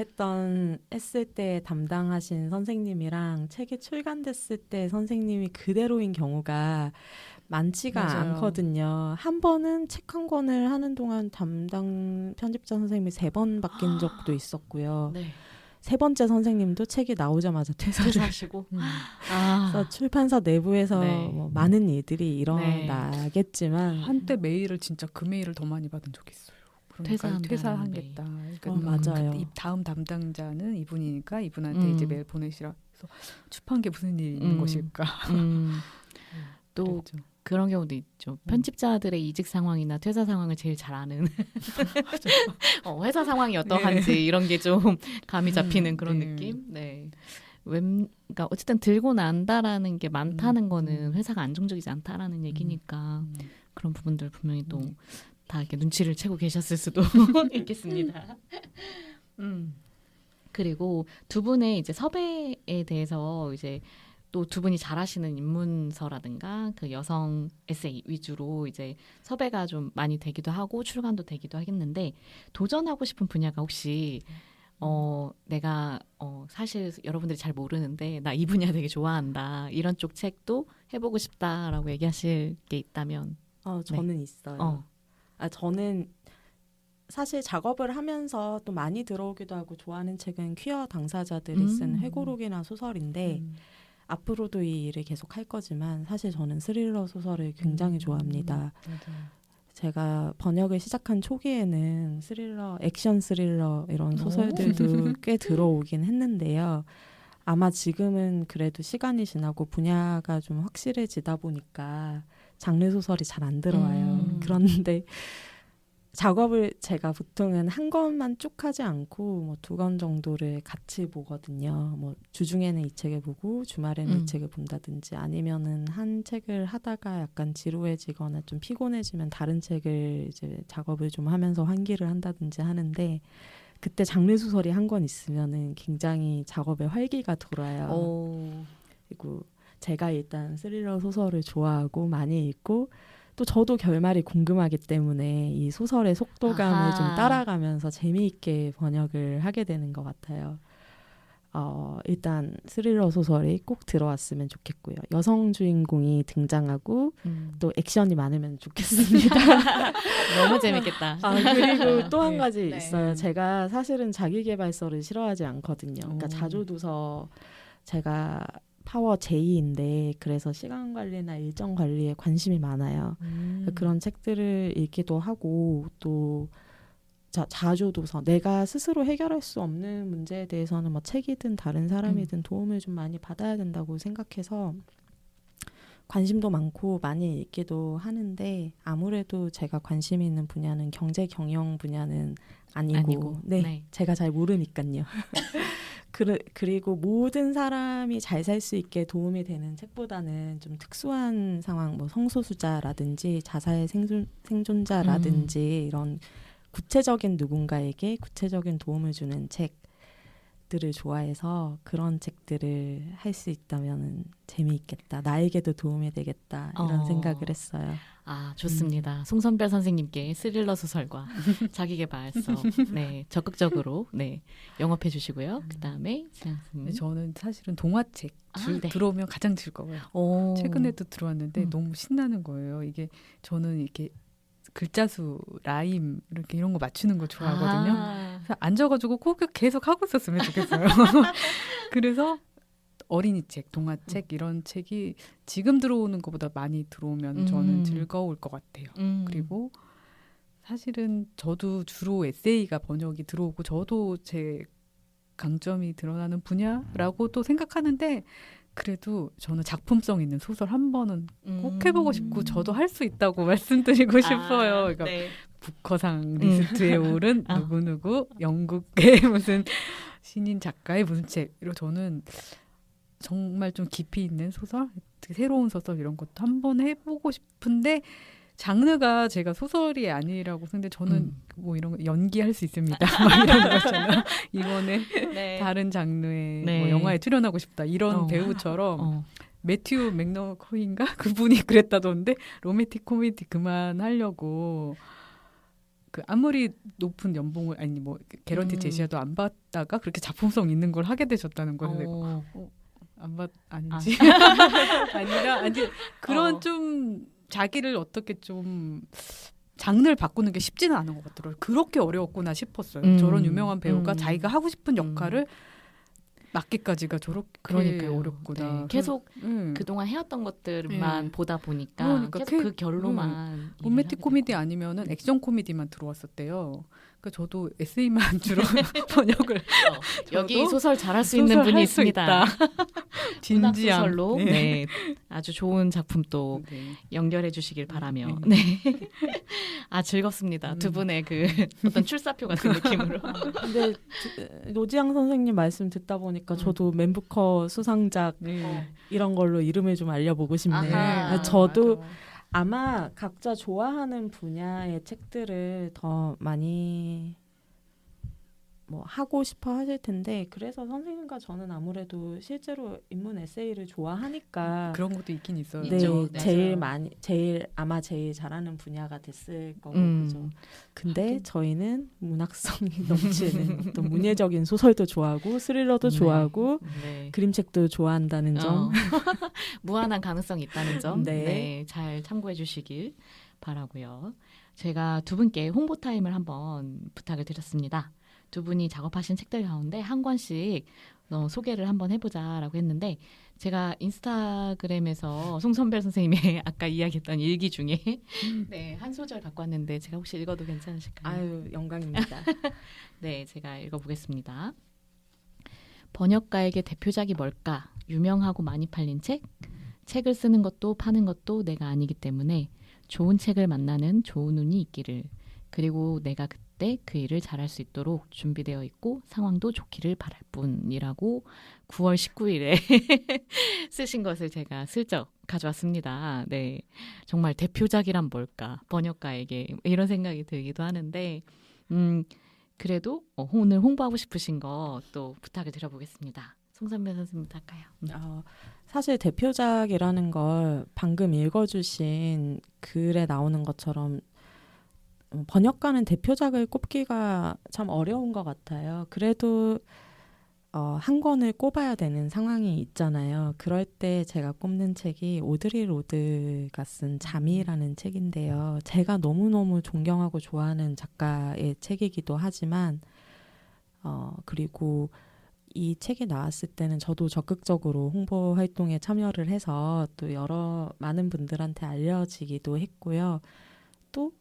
했을 때 담당하신 선생님이랑 책이 출간됐을 때 선생님이 그대로인 경우가 많지가 맞아요. 않거든요. 한 번은 책 한 권을 하는 동안 담당 편집자 선생님이 3번 바뀐 적도 있었고요. 네. 3번째 선생님도 책이 나오자마자 퇴사하시고. 그래서 출판사 내부에서 네. 뭐 많은 일들이 일어나겠지만 한때 메일을 진짜 그 메일을 더 많이 받은 적이 있어요. 그러니까 퇴사하겠다. 그러니까 맞아요. 다음 담당자는 이분이니까 이분한테 이제 메일 보내시라. 그래서 출판계 무슨 일이 있는 것일까. 또 그랬죠. 그런 경우도 있죠. 편집자들의 이직 상황이나 퇴사 상황을 제일 잘 아는 회사 상황이 어떠한지 이런 게 좀 감이 잡히는 그런 느낌. 네. 그러니까 어쨌든 들고 난다라는 게 많다는 거는 회사가 안정적이지 않다라는 얘기니까 그런 부분들 분명히 또 다 이렇게 눈치를 채고 계셨을 수도 있겠습니다. 그리고 두 분의 이제 섭외에 대해서 이제 또 두 분이 잘하시는 입문서라든가 그 여성 에세이 위주로 이제 섭외가 좀 많이 되기도 하고 출간도 되기도 하겠는데 도전하고 싶은 분야가 혹시 내가 사실 여러분들이 잘 모르는데 나 이 분야 되게 좋아한다 이런 쪽 책도 해보고 싶다라고 얘기하실 게 있다면 저는 있어요. 저는 사실 작업을 하면서 또 많이 들어오기도 하고 좋아하는 책은 퀴어 당사자들이 쓴 회고록이나 소설인데 앞으로도 이 일을 계속 할 거지만 사실 저는 스릴러 소설을 굉장히 좋아합니다. 제가 번역을 시작한 초기에는 스릴러, 액션 스릴러 이런 소설들도 꽤 들어오긴 했는데요. 아마 지금은 그래도 시간이 지나고 분야가 좀 확실해지다 보니까 장르 소설이 잘 안 들어와요. 그런데 작업을 제가 보통은 한 권만 쭉 하지 않고 뭐 2권 정도를 같이 보거든요. 뭐 주중에는 이 책을 보고 주말에는 이 책을 본다든지 아니면은 한 책을 하다가 약간 지루해지거나 좀 피곤해지면 다른 책을 이제 작업을 좀 하면서 환기를 한다든지 하는데 그때 장르 소설이 한 권 있으면은 굉장히 작업에 활기가 돌아요. 그리고 제가 일단 스릴러 소설을 좋아하고 많이 읽고 또 저도 결말이 궁금하기 때문에 이 소설의 속도감을 좀 따라가면서 재미있게 번역을 하게 되는 것 같아요. 일단 스릴러 소설이 꼭 들어왔으면 좋겠고요. 여성 주인공이 등장하고 또 액션이 많으면 좋겠습니다. 너무 재밌겠다. 그리고 또 한 가지 네. 있어요. 제가 사실은 자기계발서를 싫어하지 않거든요. 그러니까 자조도서 제가 파워 J인데 그래서 시간 관리나 일정 관리에 관심이 많아요. 그런 책들을 읽기도 하고 또 자조도서 내가 스스로 해결할 수 없는 문제에 대해서는 뭐 책이든 다른 사람이든 도움을 좀 많이 받아야 된다고 생각해서 관심도 많고 많이 읽기도 하는데 아무래도 제가 관심이 있는 분야는 경제 경영 분야는 아니고. 네. 제가 잘 모르니까요. 그리고 모든 사람이 잘 살 수 있게 도움이 되는 책보다는 좀 특수한 상황, 뭐 성소수자라든지 자살 생존자라든지 이런 구체적인 누군가에게 구체적인 도움을 주는 책들을 좋아해서 그런 책들을 할 수 있다면 재미있겠다. 나에게도 도움이 되겠다. 이런 생각을 했어요. 좋습니다. 송선별 선생님께 스릴러 소설과 자기계발서 적극적으로 영업해 주시고요. 그다음에 저는 사실은 동화책 들어오면 가장 즐거워요. 최근에도 들어왔는데 너무 신나는 거예요. 이게 저는 이렇게 글자수, 라임 이렇게 이런 거 맞추는 거 좋아하거든요. 그래서 앉아가지고 꼭 계속 하고 있었으면 좋겠어요. 그래서 어린이 책, 동화책 이런 책이 지금 들어오는 것보다 많이 들어오면 저는 즐거울 것 같아요. 그리고 사실은 저도 주로 에세이가 번역이 들어오고 저도 제 강점이 드러나는 분야라고 또 생각하는데 그래도 저는 작품성 있는 소설 한 번은 꼭 해보고 싶고 저도 할 수 있다고 말씀드리고 싶어요. 그러니까 네. 부커상 리스트에 오른 누구누구 영국의 무슨 신인 작가의 무슨 책 이런 저는 정말 좀 깊이 있는 소설, 새로운 소설 이런 것도 한번 해보고 싶은데 장르가 제가 소설이 아니라고 근데 저는 뭐 이런 거 연기할 수 있습니다. 막 이런 거잖아요. 이번에 네. 다른 장르의 네. 뭐 영화에 출연하고 싶다 이런 배우처럼 매튜 맥너코인가 그분이 그랬다던데 로맨틱 코미디 그만하려고 그 아무리 높은 연봉을 아니 뭐 개런티 제시라도 안 받다가 그렇게 작품성 있는 걸 하게 되셨다는 거예요. 아닌지 아니라 아니 그런 좀 자기를 어떻게 좀 장르를 바꾸는 게 쉽지는 않은 것 같더라고요. 그렇게 어려웠구나 싶었어요. 저런 유명한 배우가 자기가 하고 싶은 역할을 맡기까지가 저렇게 그러니까요. 어렵구나. 네. 계속 그동안 해왔던 것들만 보다 보니까 그러니까 계속 그 결로만 로맨틱 코미디 아니면은 액션 코미디만 들어왔었대요. 그러니까 저도 에세이만 주로 번역을 여기 소설 잘할 수 있는 분이 있습니다. 문학 진지함. 소설로 네. 아주 좋은 작품 또 네. 연결해 주시길 바라며 네. 아 즐겁습니다. 두 분의 그 어떤 출사표 같은 느낌으로. 근데 노지양 선생님 말씀 듣다 보니까 저도 맨부커 수상작 이런 걸로 이름을 좀 알려보고 싶네요. 아하. 저도 맞아. 아마 각자 좋아하는 분야의 책들을 더 많이 뭐 하고 싶어 하실 텐데 그래서 선생님과 저는 아무래도 실제로 인문 에세이를 좋아하니까 그런 것도 있긴 있어요. 네, 있죠. 아마 제일 잘하는 분야가 됐을 거고 그죠. 근데 하긴. 저희는 문학성이 넘치는 어떤 문예적인 소설도 좋아하고 스릴러도 좋아하고 네. 그림책도 좋아한다는 점. 무한한 가능성이 있다는 점. 네. 네, 잘 참고해 주시길 바라고요. 제가 두 분께 홍보 타임을 한번 부탁을 드렸습니다. 두 분이 작업하신 책들 가운데 한 권씩 소개를 한번 해보자라고 했는데 제가 인스타그램에서 송선별 선생님의 아까 이야기했던 일기 중에 네, 한 소절 갖고 왔는데 제가 혹시 읽어도 괜찮으실까요? 아유 영광입니다. 네, 제가 읽어보겠습니다. 번역가에게 대표작이 뭘까? 유명하고 많이 팔린 책? 책을 쓰는 것도 파는 것도 내가 아니기 때문에 좋은 책을 만나는 좋은 운이 있기를. 그리고 내가 그때 그 일을 잘할 수 있도록 준비되어 있고 상황도 좋기를 바랄 뿐이라고 9월 19일에 쓰신 것을 제가 슬쩍 가져왔습니다. 네, 정말 대표작이란 뭘까? 번역가에게 이런 생각이 들기도 하는데 그래도 오늘 홍보하고 싶으신 거 또 부탁을 드려보겠습니다. 송선배 선생님부터 할까요? 사실 대표작이라는 걸 방금 읽어주신 글에 나오는 것처럼 번역가는 대표작을 꼽기가 참 어려운 것 같아요. 그래도 한 권을 꼽아야 되는 상황이 있잖아요. 그럴 때 제가 꼽는 책이 오드리 로드가 쓴 잠이라는 책인데요. 제가 너무너무 존경하고 좋아하는 작가의 책이기도 하지만 그리고 이 책이 나왔을 때는 저도 적극적으로 홍보 활동에 참여를 해서 또 많은 분들한테 알려지기도 했고요. 또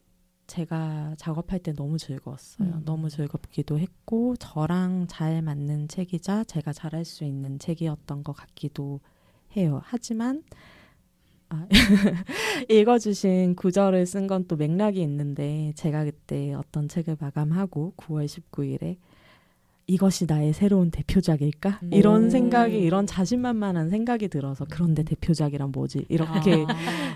제가 작업할 때 너무 즐거웠어요. 너무 즐겁기도 했고 저랑 잘 맞는 책이자 제가 잘할 수 있는 책이었던 것 같기도 해요. 하지만 읽어주신 구절을 쓴 건 또 맥락이 있는데 제가 그때 어떤 책을 마감하고 9월 19일에 이것이 나의 새로운 대표작일까? 이런 생각이 이런 자신만만한 생각이 들어서 그런데 대표작이란 뭐지? 이렇게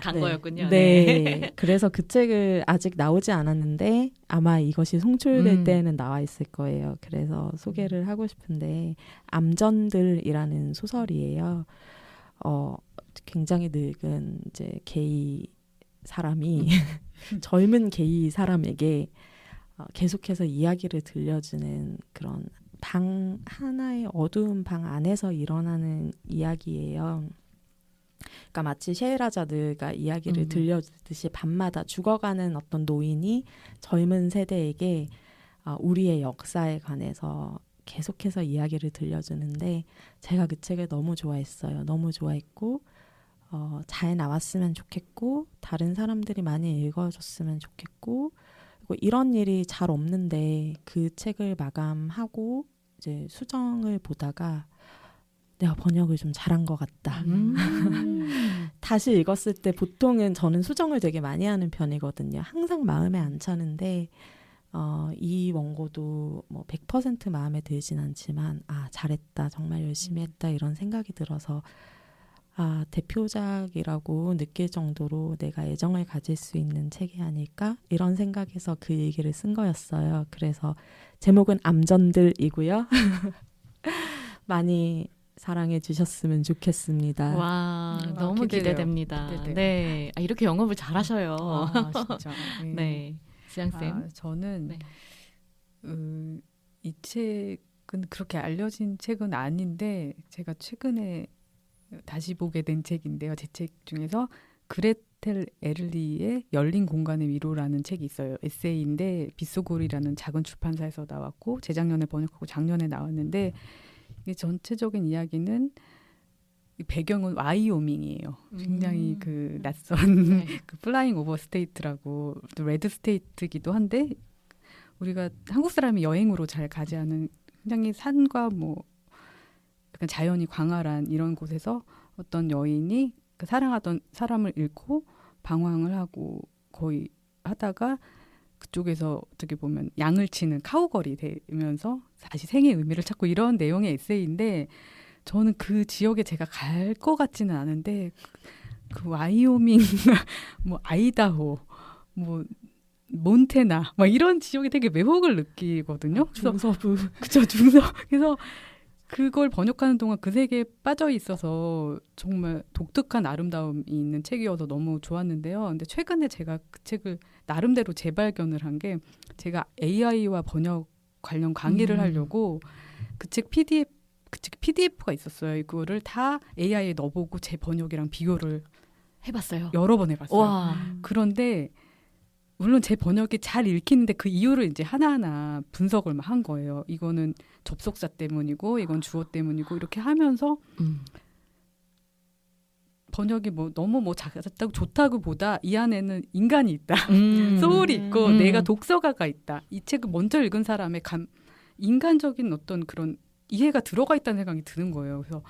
간 네. 거였군요. 네. 그래서 그 책을 아직 나오지 않았는데 아마 이것이 송출될 때에는 나와 있을 거예요. 그래서 소개를 하고 싶은데 암전들이라는 소설이에요. 굉장히 늙은 이제 게이 사람이 젊은 게이 사람에게 계속해서 이야기를 들려주는 그런 하나의 어두운 방 안에서 일어나는 이야기예요. 그러니까 마치 셰헤라자드가 이야기를 들려주듯이 밤마다 죽어가는 어떤 노인이 젊은 세대에게 우리의 역사에 관해서 계속해서 이야기를 들려주는데 제가 그 책을 너무 좋아했어요. 너무 좋아했고 잘 나왔으면 좋겠고 다른 사람들이 많이 읽어줬으면 좋겠고 그리고 이런 일이 잘 없는데 그 책을 마감하고 이제 수정을 보다가 내가 번역을 좀 잘한 것 같다. 다시 읽었을 때 보통은 저는 수정을 되게 많이 하는 편이거든요. 항상 마음에 안 차는데 이 원고도 뭐 100% 마음에 들진 않지만 잘했다. 정말 열심히 했다. 이런 생각이 들어서 대표작이라고 느낄 정도로 내가 애정을 가질 수 있는 책이 아닐까? 이런 생각에서 그 얘기를 쓴 거였어요. 그래서 제목은 암전들이고요. 많이 사랑해 주셨으면 좋겠습니다. 와, 너무 기대돼요. 기대됩니다. 기대돼요. 네, 이렇게 영업을 잘하셔요. 진짜. 네, 지향쌤. 저는 네. 이 책은 그렇게 알려진 책은 아닌데 제가 최근에 다시 보게 된 책인데요. 제 책 중에서 그레텔 에를리의 열린 공간의 위로라는 책이 있어요. 에세이인데 빗소골이라는 작은 출판사에서 나왔고 재작년에 번역하고 작년에 나왔는데 이 전체적인 이야기는 이 배경은 와이오밍이에요. 굉장히 그 낯선 네. 그 플라잉 오버 스테이트라고 또 레드 스테이트기도 한데 우리가 한국 사람이 여행으로 잘 가지 않은 굉장히 산과 뭐 약간 자연이 광활한 이런 곳에서 어떤 여인이 그 사랑하던 사람을 잃고 방황을 하고 거의 하다가 그쪽에서 어떻게 보면 양을 치는 카우걸이 되면서 다시 생의 의미를 찾고 이런 내용의 에세이인데 저는 그 지역에 제가 갈 것 같지는 않은데 그 와이오밍, 뭐 아이다호, 뭐 몬테나, 막 이런 지역에 되게 매혹을 느끼거든요. 그래서 중서부. 그쵸 중서. 그래서 그걸 번역하는 동안 그 세계에 빠져 있어서 정말 독특한 아름다움이 있는 책이어서 너무 좋았는데요. 근데 최근에 제가 그 책을 나름대로 재발견을 한 게 제가 AI와 번역 관련 강의를 하려고 그 책 PDF가 있었어요. 이거를 다 AI에 넣어보고 제 번역이랑 비교를 해봤어요. 여러 번 해봤어요. 와, 그런데 물론 제 번역이 잘 읽히는데 그 이유를 이제 하나하나 분석을 막 한 거예요. 이거는 접속사 때문이고 이건 주어 때문이고 이렇게 하면서 번역이 뭐 너무 뭐 작다고 좋다고 보다 이 안에는 인간이 있다. 소울이 있고 내가 독서가가 있다. 이 책을 먼저 읽은 사람의 인간적인 어떤 그런 이해가 들어가 있다는 생각이 드는 거예요. 그래서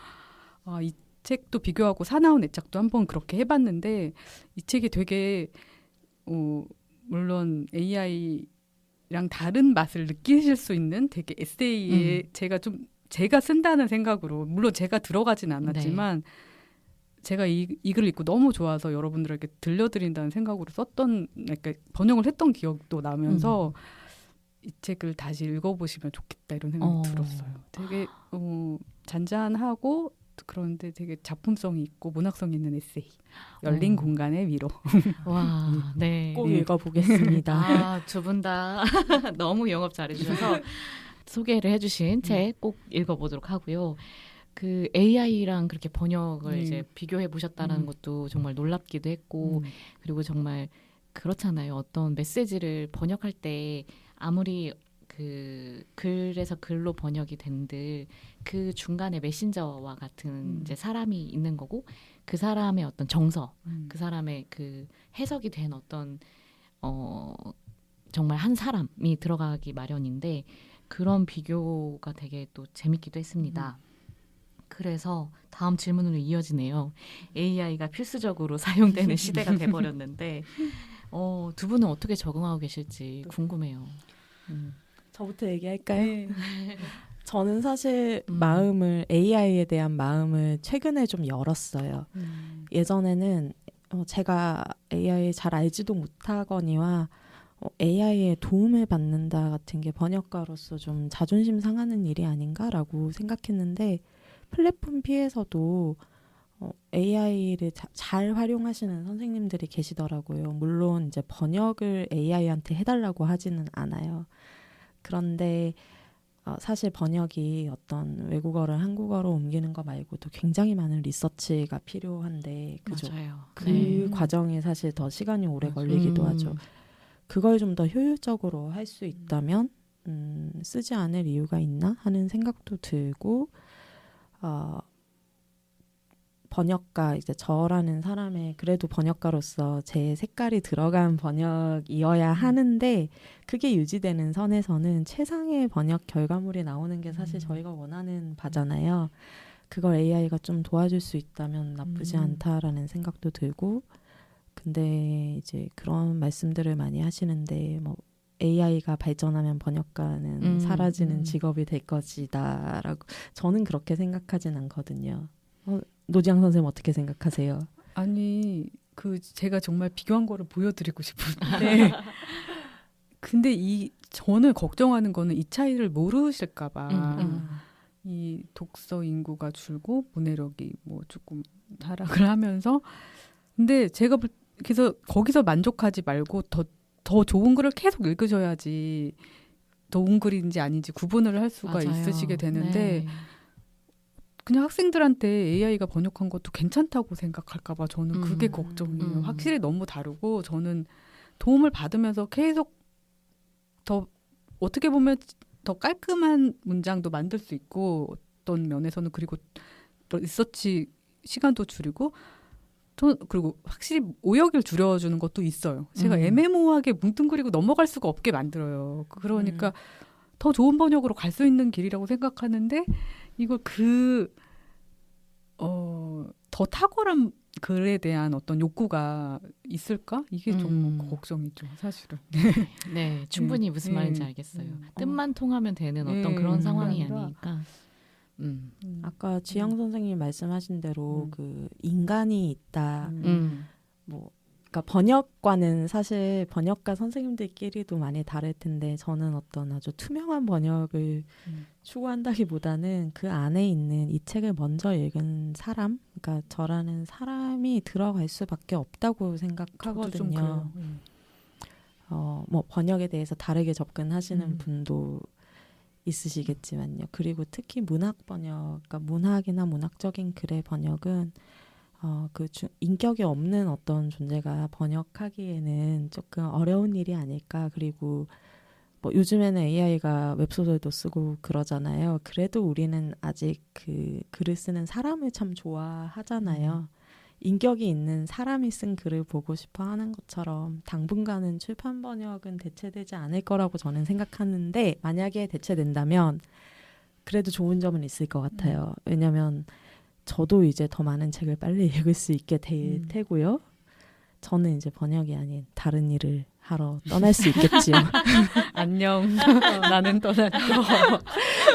이 책도 비교하고 사나운 애착도 한번 그렇게 해봤는데 이 책이 되게 물론 AI랑 다른 맛을 느끼실 수 있는 되게 에세이에 제가 쓴다는 생각으로 물론 제가 들어가진 않았지만 제가 이 글을 읽고 너무 좋아서 여러분들에게 들려드린다는 생각으로 썼던 그러니까 번역을 했던 기억도 나면서 이 책을 다시 읽어보시면 좋겠다 이런 생각이 들었어요. 되게 잔잔하고 그런데 되게 작품성이 있고 문학성이 있는 에세이. 열린 공간의 위로. 와, 네. 꼭 읽어보겠습니다. 두 분 다 너무 영업 잘해주셔서 소개를 해주신 책 꼭 읽어보도록 하고요. 그 AI랑 그렇게 번역을 이제 비교해 보셨다는 것도 정말 놀랍기도 했고, 그리고 정말 그렇잖아요. 어떤 메시지를 번역할 때 아무리 그 글에서 글로 번역이 된들 그 중간에 메신저와 같은 이제 사람이 있는 거고 그 사람의 어떤 정서, 그 사람의 그 해석이 된 어떤 정말 한 사람이 들어가기 마련인데 그런 비교가 되게 또 재밌기도 했습니다. 그래서 다음 질문으로 이어지네요. AI가 필수적으로 사용되는 시대가 돼버렸는데 두 분은 어떻게 적응하고 계실지 궁금해요. 저부터 얘기할까요? 저는 사실 AI에 대한 마음을 최근에 좀 열었어요. 예전에는 제가 AI 잘 알지도 못하거니와 AI의 도움을 받는다 같은 게 번역가로서 좀 자존심 상하는 일이 아닌가라고 생각했는데 플랫폼 P에서도 AI를 잘 활용하시는 선생님들이 계시더라고요. 물론 이제 번역을 AI한테 해달라고 하지는 않아요. 그런데 사실 번역이 어떤 외국어를 한국어로 옮기는 거 말고도 굉장히 많은 리서치가 필요한데 그죠? 맞아요. 그 과정에 사실 더 시간이 오래 걸리기도 하죠. 그걸 좀 더 효율적으로 할 수 있다면 쓰지 않을 이유가 있나 하는 생각도 들고 번역가 이제 저라는 사람의 그래도 번역가로서 제 색깔이 들어간 번역이어야 하는데 그게 유지되는 선에서는 최상의 번역 결과물이 나오는 게 사실 저희가 원하는 바잖아요. 그걸 AI가 좀 도와줄 수 있다면 나쁘지 않다라는 생각도 들고 근데 이제 그런 말씀들을 많이 하시는데 뭐 AI가 발전하면 번역가는 사라지는 직업이 될 것이다라고 저는 그렇게 생각하진 않거든요. 노지양 선생님 어떻게 생각하세요? 아니 제가 정말 비교한 거를 보여드리고 싶은데 근데 저는 걱정하는 거는 이 차이를 모르실까봐 이 독서 인구가 줄고 문해력이 뭐 조금 하락을 하면서 근데 제가 그래서 거기서 만족하지 말고 더 좋은 글을 계속 읽으셔야지 좋은 글인지 아닌지 구분을 할 수가 맞아요. 있으시게 되는데 네. 그냥 학생들한테 AI가 번역한 것도 괜찮다고 생각할까 봐 저는 그게 걱정이에요. 확실히 너무 다르고 저는 도움을 받으면서 계속 더 어떻게 보면 더 깔끔한 문장도 만들 수 있고 어떤 면에서는 그리고 또 리서치 시간도 줄이고 그리고 확실히 오역을 줄여주는 것도 있어요. 제가 애매모호하게 뭉뚱그리고 넘어갈 수가 없게 만들어요. 그러니까 더 좋은 번역으로 갈 수 있는 길이라고 생각하는데 이걸 더 탁월한 글에 대한 어떤 욕구가 있을까? 이게 좀 걱정이죠, 사실은. 네, 충분히 무슨 말인지 알겠어요. 뜻만 통하면 되는 어떤 그런 상황이 아니니까. 아까 지영 선생님이 말씀하신 대로 그 인간이 있다. 뭐 그러니까 번역과는 사실 번역가 선생님들끼리도 많이 다를 텐데 저는 어떤 아주 투명한 번역을 추구한다기보다는 그 안에 있는 이 책을 먼저 읽은 사람, 그러니까 저라는 사람이 들어갈 수밖에 없다고 생각하거든요. 뭐 번역에 대해서 다르게 접근하시는 분도 있으시겠지만요. 그리고 특히 문학 번역, 그러니까 문학이나 문학적인 글의 번역은 인격이 없는 어떤 존재가 번역하기에는 조금 어려운 일이 아닐까. 그리고 뭐 요즘에는 AI가 웹소설도 쓰고 그러잖아요. 그래도 우리는 아직 그 글을 쓰는 사람을 참 좋아하잖아요. 인격이 있는 사람이 쓴 글을 보고 싶어 하는 것처럼 당분간은 출판 번역은 대체되지 않을 거라고 저는 생각하는데 만약에 대체된다면 그래도 좋은 점은 있을 것 같아요. 왜냐하면 저도 이제 더 많은 책을 빨리 읽을 수 있게 될 테고요. 저는 이제 번역이 아닌 다른 일을 하러 떠날 수 있겠지요. 안녕. 나는 떠났고.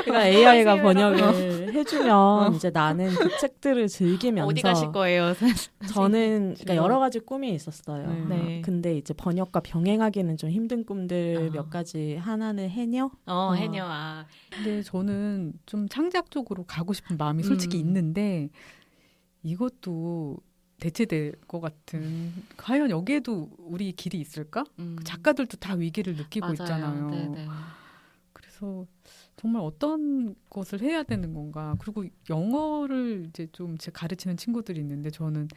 그러니까 AI가 번역을 해주면 이제 나는 그 책들을 즐기면서 어디 가실 거예요? 저는 그러니까 여러 가지 꿈이 있었어요. 네. 근데 이제 번역과 병행하기는 좀 힘든 꿈들 몇 가지 하나는 해녀. 해녀. 근데 저는 좀 창작 쪽으로 가고 싶은 마음이 솔직히 있는데 이것도 대체될 것 같은 과연 여기에도 우리 길이 있을까? 작가들도 다 위기를 느끼고 맞아요. 있잖아요. 네네. 그래서 정말 어떤 것을 해야 되는 건가? 그리고 영어를 이제 좀 제가 가르치는 친구들이 있는데 저는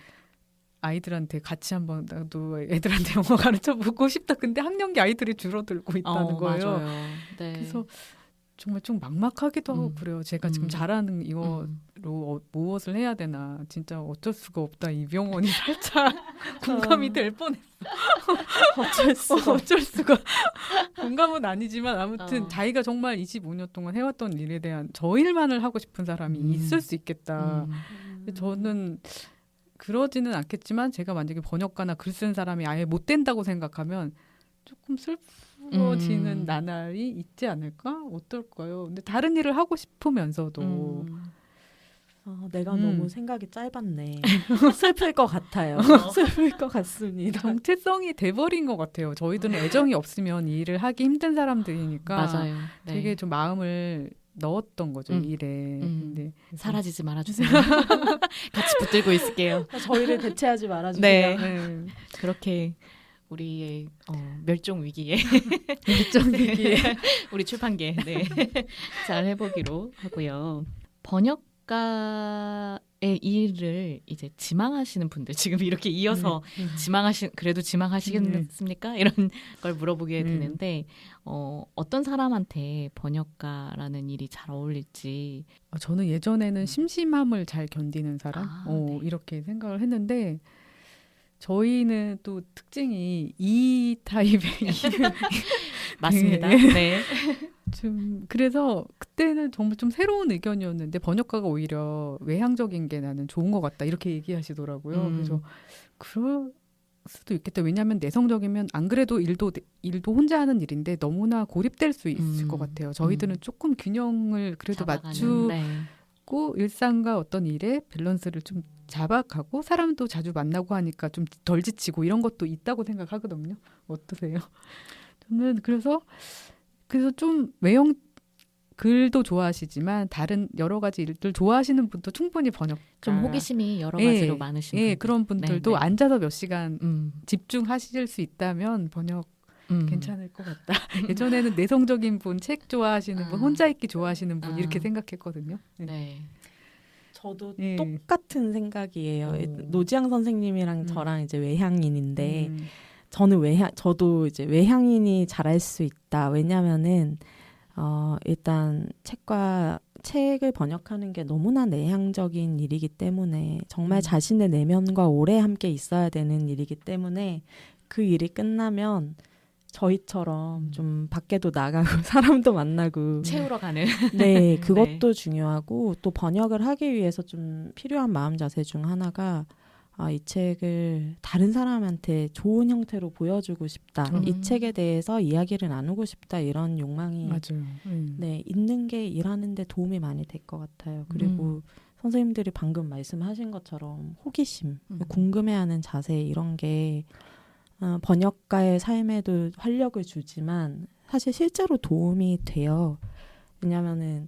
아이들한테 같이 한번 나도 애들한테 영어 가르쳐 보고 싶다. 근데 학령기 아이들이 줄어들고 있다는 거예요. 맞아요. 네. 그래서 정말 좀 막막하기도 하고 그래요. 제가 지금 잘하는 이거로 무엇을 해야 되나. 진짜 어쩔 수가 없다. 이병헌이 살짝 공감이 될 뻔했어. 어쩔 수가. 공감은 아니지만 아무튼 자기가 정말 25년 동안 해왔던 일에 대한 저 일만을 하고 싶은 사람이 있을 수 있겠다. 저는 그러지는 않겠지만 제가 만약에 번역가나 글 쓴 사람이 아예 못 된다고 생각하면 조금 슬퍼지는 나날이 있지 않을까? 어떨까요? 근데 다른 일을 하고 싶으면서도 내가 너무 생각이 짧았네. 슬플 것 같아요. 슬플 것 같습니다. 정체성이 돼버린 것 같아요. 저희들은 애정이 없으면 이 일을 하기 힘든 사람들이니까 맞아요. 네. 되게 좀 마음을 넣었던 거죠, 일에. 근데 사라지지 말아주세요. 같이 붙들고 있을게요. 저희를 대체하지 말아주세요. 네. 그렇게 우리의 멸종 위기에 우리 출판계 잘 해보기로 하고요. 번역가의 일을 이제 지망하시는 분들 지금 이렇게 이어서 그래도 지망하시겠습니까? 이런 걸 물어보게 되는데 어떤 사람한테 번역가라는 일이 잘 어울릴지. 저는 예전에는 심심함을 잘 견디는 사람 네. 이렇게 생각을 했는데 저희는 또 특징이 E 타입의 맞습니다. 네. 네. 좀 그래서 그때는 정말 좀 새로운 의견이었는데 번역가가 오히려 외향적인 게 나는 좋은 것 같다 이렇게 얘기하시더라고요. 그래서 그럴 수도 있겠다. 왜냐하면 내성적이면 안 그래도 일도 혼자 하는 일인데 너무나 고립될 수 있을 것 같아요. 저희들은 조금 균형을 그래도 맞추고 네. 일상과 어떤 일의 밸런스를 좀 잡아가고 사람도 자주 만나고 하니까 좀 덜 지치고 이런 것도 있다고 생각하거든요. 어떠세요? 저는 그래서 좀 외형 글도 좋아하시지만 다른 여러 가지 일들 좋아하시는 분도 충분히 번역 좀 호기심이 여러 가지로 많으신 분들. 그런 분들도 네. 앉아서 몇 시간 집중하실 수 있다면 번역 괜찮을 것 같다. 예전에는 내성적인 분, 책 좋아하시는 분, 혼자 있기 좋아하시는 분 이렇게 생각했거든요. 네. 저도 예. 똑같은 생각이에요. 노지향 선생님이랑 저랑 이제 외향인인데 저도 이제 외향인이 잘할 수 있다. 왜냐면은 일단 책을 번역하는 게 너무나 내향적인 일이기 때문에 정말 자신의 내면과 오래 함께 있어야 되는 일이기 때문에 그 일이 끝나면 저희처럼 좀 밖에도 나가고 사람도 만나고 채우러 가는. 네, 그것도 중요하고 또 번역을 하기 위해서 좀 필요한 마음 자세 중 하나가 이 책을 다른 사람한테 좋은 형태로 보여주고 싶다. 이 책에 대해서 이야기를 나누고 싶다. 이런 욕망이 맞아요. 네, 있는 게 일하는 데 도움이 많이 될 것 같아요. 그리고 선생님들이 방금 말씀하신 것처럼 호기심, 궁금해하는 자세 이런 게 번역가의 삶에도 활력을 주지만 사실 실제로 도움이 돼요. 왜냐하면은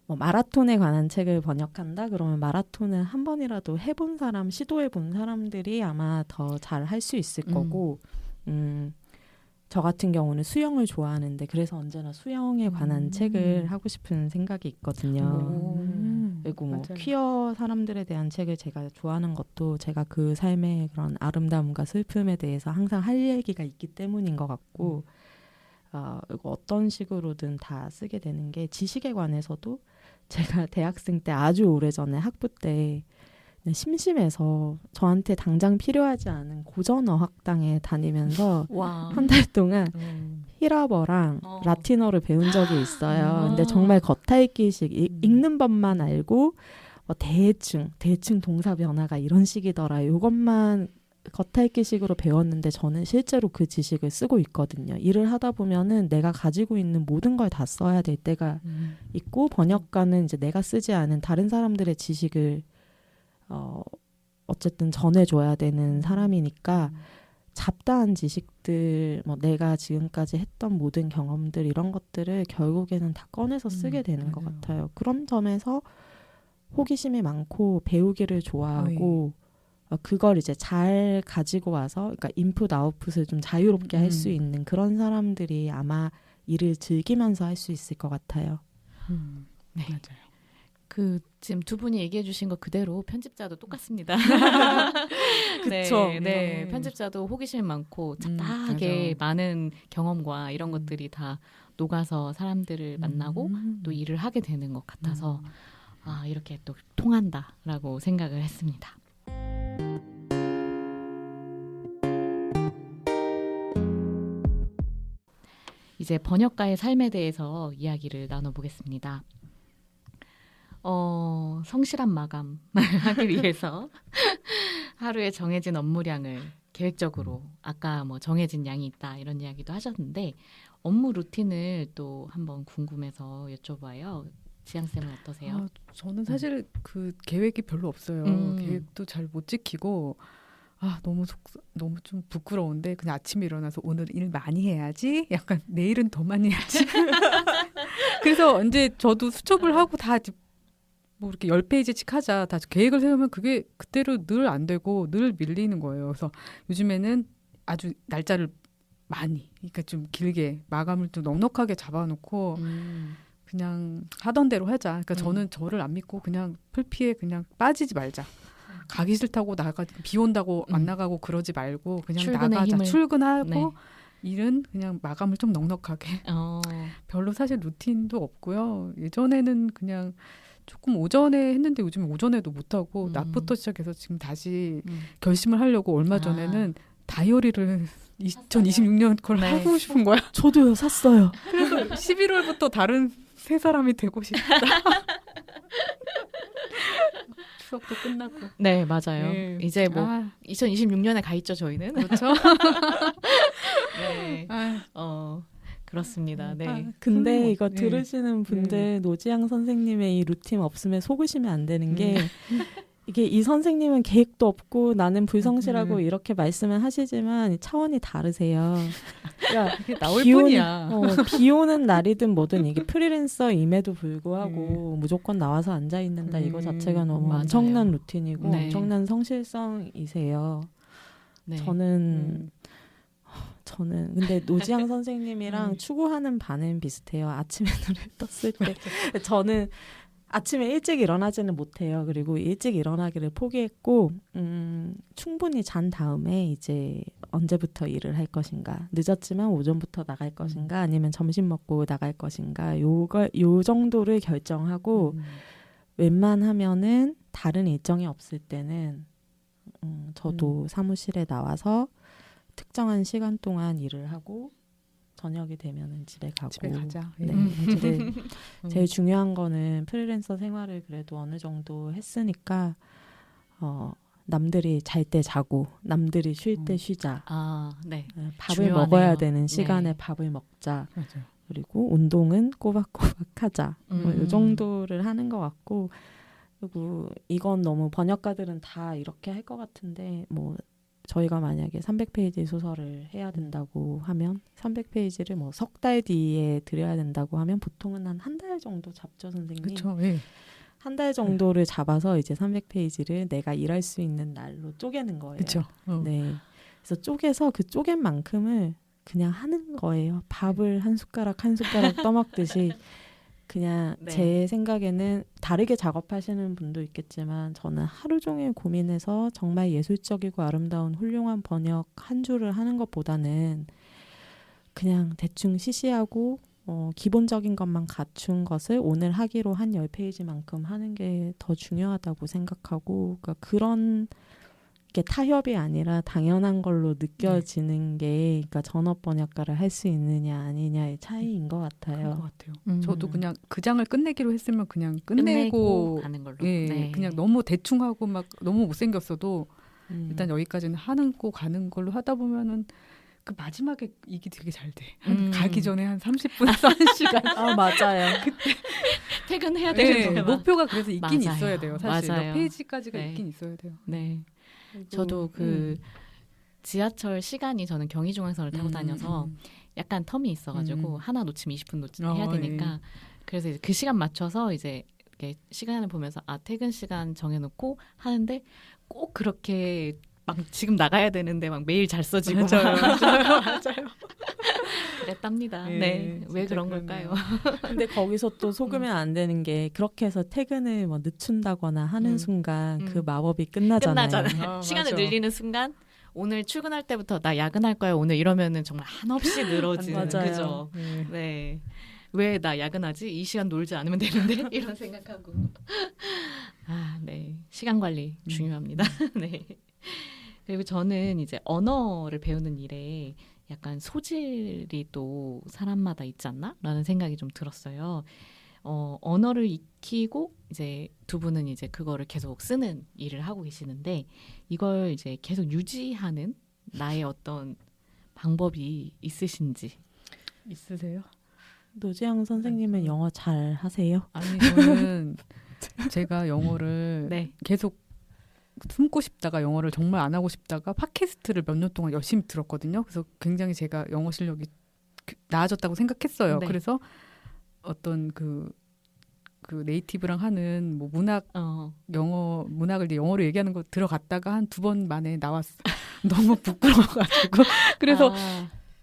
마라톤에 관한 책을 번역한다? 그러면 마라톤을 한 번이라도 해본 사람, 시도해본 사람들이 아마 더 잘 할 수 있을 거고 저 같은 경우는 수영을 좋아하는데 그래서 언제나 수영에 관한 책을 하고 싶은 생각이 있거든요. 그리고 퀴어 사람들에 대한 책을 제가 좋아하는 것도 제가 그 삶의 그런 아름다움과 슬픔에 대해서 항상 할 얘기가 있기 때문인 것 같고 그리고 어떤 식으로든 다 쓰게 되는 게 지식에 관해서도 제가 대학생 때 아주 오래전에 학부 때 심심해서 저한테 당장 필요하지 않은 고전어 학당에 다니면서 한 달 동안 히라버랑 라틴어를 배운 적이 있어요. 근데 정말 겉핥기식 읽는 법만 알고 대충 동사 변화가 이런 식이더라. 이것만 겉핥기식으로 배웠는데 저는 실제로 그 지식을 쓰고 있거든요. 일을 하다 보면은 내가 가지고 있는 모든 걸 다 써야 될 때가 있고 번역가는 이제 내가 쓰지 않은 다른 사람들의 지식을 어쨌든 전해줘야 되는 사람이니까 잡다한 지식들, 내가 지금까지 했던 모든 경험들 이런 것들을 결국에는 다 꺼내서 쓰게 되는 것 같아요. 그런 점에서 호기심이 많고 배우기를 좋아하고 그걸 이제 잘 가지고 와서 그러니까 인풋 아웃풋을 좀 자유롭게 할 수 있는 그런 사람들이 아마 일을 즐기면서 할 수 있을 것 같아요. 네. 맞아요. 지금 두 분이 얘기해 주신 것 그대로 편집자도 똑같습니다. 그쵸. 네. 편집자도 호기심이 많고 잡다하게 많은 경험과 이런 것들이 다 녹아서 사람들을 만나고 또 일을 하게 되는 것 같아서 이렇게 또 통한다라고 생각을 했습니다. 이제 번역가의 삶에 대해서 이야기를 나눠보겠습니다. 성실한 마감을 하기 위해서 하루에 정해진 업무량을 계획적으로 아까 정해진 양이 있다 이런 이야기도 하셨는데 업무 루틴을 또 한번 궁금해서 여쭤봐요. 지향쌤은 어떠세요? 저는 사실 그 계획이 별로 없어요. 계획도 잘 못 지키고 너무 좀 부끄러운데 그냥 아침에 일어나서 오늘 일 많이 해야지. 약간 내일은 더 많이 해야지. 그래서 이제 저도 수첩을 하고 다 이렇게 10페이지씩 하자. 다 계획을 세우면 그게 그대로 늘 안 되고 늘 밀리는 거예요. 그래서 요즘에는 아주 날짜를 많이, 그러니까 좀 길게 마감을 좀 넉넉하게 잡아놓고 그냥 하던 대로 하자. 그러니까 저는 저를 안 믿고 그냥 풀피에 그냥 빠지지 말자. 가기 싫다고 비 온다고 안 나가고 그러지 말고 그냥 출근의 나가자. 힘을. 출근하고 네. 일은 그냥 마감을 좀 넉넉하게. 별로 사실 루틴도 없고요. 예전에는 그냥 조금 오전에 했는데 요즘 오전에도 못하고 낮부터 시작해서 지금 다시 결심을 하려고 얼마 전에는 다이어리를 2026년 걸 네. 하고 싶은 거야. 저도요 샀어요. 그래서 11월부터 다른 새 사람이 되고 싶다. 추석도 끝났고. 네, 맞아요. 네. 이제 뭐 2026년에 가 있죠, 저희는. 그렇죠. 네. 그렇습니다. 네. 근데 선생님, 이거 네. 들으시는 분들 노지양 선생님의 이 루틴 없으면 속으시면 안 되는 게 이게 이 선생님은 계획도 없고 나는 불성실하고 이렇게 말씀을 하시지만 차원이 다르세요. 그러니까 이게 나올 비 오는- 뿐이야. 비 오는 날이든 뭐든 이게 프리랜서임에도 불구하고 무조건 나와서 앉아 있는다 이거 자체가 너무 맞아요. 엄청난 루틴이고 네. 엄청난 성실성이세요. 네. 저는 근데 노지양 선생님이랑 추구하는 바는 비슷해요. 아침에 눈을 떴을 때 저는 아침에 일찍 일어나지는 못해요. 그리고 일찍 일어나기를 포기했고 충분히 잔 다음에 이제 언제부터 일을 할 것인가, 늦었지만 오전부터 나갈 것인가, 아니면 점심 먹고 나갈 것인가, 요 정도를 결정하고 웬만하면은 다른 일정이 없을 때는 저도 사무실에 나와서 특정한 시간 동안 일을 하고 저녁이 되면은 집에 가고. 집에 가자. 네. 제일 중요한 거는 프리랜서 생활을 그래도 어느 정도 했으니까 남들이 잘 때 자고 남들이 쉴 때 쉬자. 네. 밥을 중요하네요. 먹어야 되는 시간에 네. 밥을 먹자. 맞아요. 그리고 운동은 꼬박꼬박 하자. 이 정도를 하는 것 같고, 그리고 이건 너무 번역가들은 다 이렇게 할 것 같은데 뭐 저희가 만약에 300페이지 소설을 해야 된다고 하면 300페이지를 뭐 석 달 뒤에 드려야 된다고 하면 보통은 한 달 정도 잡죠, 선생님. 그렇죠. 예. 한 달 정도를 잡아서 이제 300페이지를 내가 일할 수 있는 날로 쪼개는 거예요. 그렇죠. 네. 그래서 쪼개서 그 쪼갠 만큼을 그냥 하는 거예요. 밥을 한 숟가락 한 숟가락 떠먹듯이. 그냥 네. 제 생각에는 다르게 작업하시는 분도 있겠지만 저는 하루 종일 고민해서 정말 예술적이고 아름다운 훌륭한 번역 한 줄을 하는 것보다는 그냥 대충 시시하고 기본적인 것만 갖춘 것을 오늘 하기로 한 10페이지만큼 하는 게 더 중요하다고 생각하고, 그러니까 그런 게 타협이 아니라 당연한 걸로 느껴지는 게 그러니까 전업 번역가를 할 수 있느냐 아니냐의 차이인 것 그런 것 같아요. 같아요. 저도 그냥 그 장을 끝내기로 했으면 그냥 끝내고 가는 걸로. 예, 네. 그냥 너무 대충 하고 막 너무 못생겼어도 일단 음. 여기까지는 하는 거 가는 걸로 하다 보면은 그 마지막에 이게 되게 잘 돼. 가기 전에 한 30분 써는 시간. 아 맞아요. 퇴근해야 네, 되는데. 목표가 그래서 있긴 맞아요. 있어야 돼요. 사실 맞아요. 몇 페이지까지가 네. 있긴 있어야 돼요. 네. 저도 그 지하철 시간이 저는 경의중앙선을 타고 다녀서 약간 텀이 있어가지고 하나 놓치면 20분 해야 되니까 그래서 이제 그 시간 맞춰서 이제 이렇게 시간을 보면서 퇴근 시간 정해놓고 하는데 꼭 그렇게 막 지금 나가야 되는데 막 메일 잘 써지고 맞아요. 그랬답니다. 예, 네, 왜 진짜 그런 그러네요. 걸까요? 근데 거기서 또 속으면 안 되는 게 그렇게 해서 퇴근을 뭐 늦춘다거나 하는 순간 그 마법이 끝나잖아요. 끝나잖아요. 시간을 맞아. 늘리는 순간 오늘 출근할 때부터 나 야근할 거야 오늘 이러면은 정말 한없이 늘어지는 맞아요. 그죠? 네. 네. 왜 나 야근하지? 이 시간 놀지 않으면 되는데 이런 생각하고 네. 시간 관리 중요합니다. 네. 그리고 저는 이제 언어를 배우는 일에 약간 소질이 또 사람마다 있지 않나? 라는 생각이 좀 들었어요. 언어를 익히고 이제 두 분은 이제 그거를 계속 쓰는 일을 하고 계시는데 이걸 이제 계속 유지하는 나의 어떤 방법이 있으신지. 있으세요? 노지영 선생님은 영어 잘 하세요? 아니 저는 제가 영어를 네. 계속 숨고 싶다가 영어를 정말 안 하고 싶다가 팟캐스트를 몇 년 동안 열심히 들었거든요. 그래서 굉장히 제가 영어 실력이 나아졌다고 생각했어요. 네. 그래서 어떤 그 네이티브랑 하는 뭐 문학을 이제 영어로 얘기하는 거 들어갔다가 한 2번 만에 나왔어. 너무 부끄러워가지고. 그래서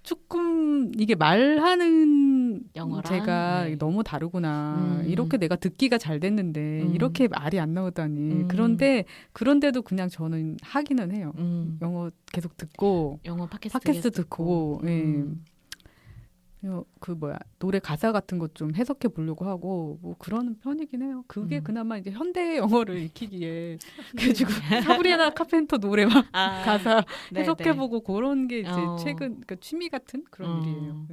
조금 이게 말하는 너는 영어랑, 제가 네. 너무 다르구나. 음. 이렇게 내가 듣기가 잘 됐는데 이렇게 말이 안 나오다니. 음. 그런데도 그냥 저는 하기는 해요. 영어 계속 듣고 영어 팟캐스트 듣고 예. 노래 가사 같은 것 좀 해석해 보려고 하고 뭐 그러는 편이긴 해요. 그게 그나마 이제 현대 영어를 익히기에 그래가지고 사브리나 카펜터 노래 막 가사 네, 해석해 보고 그런 게 이제 어. 최근 그러니까 취미 같은 그런 일이에요.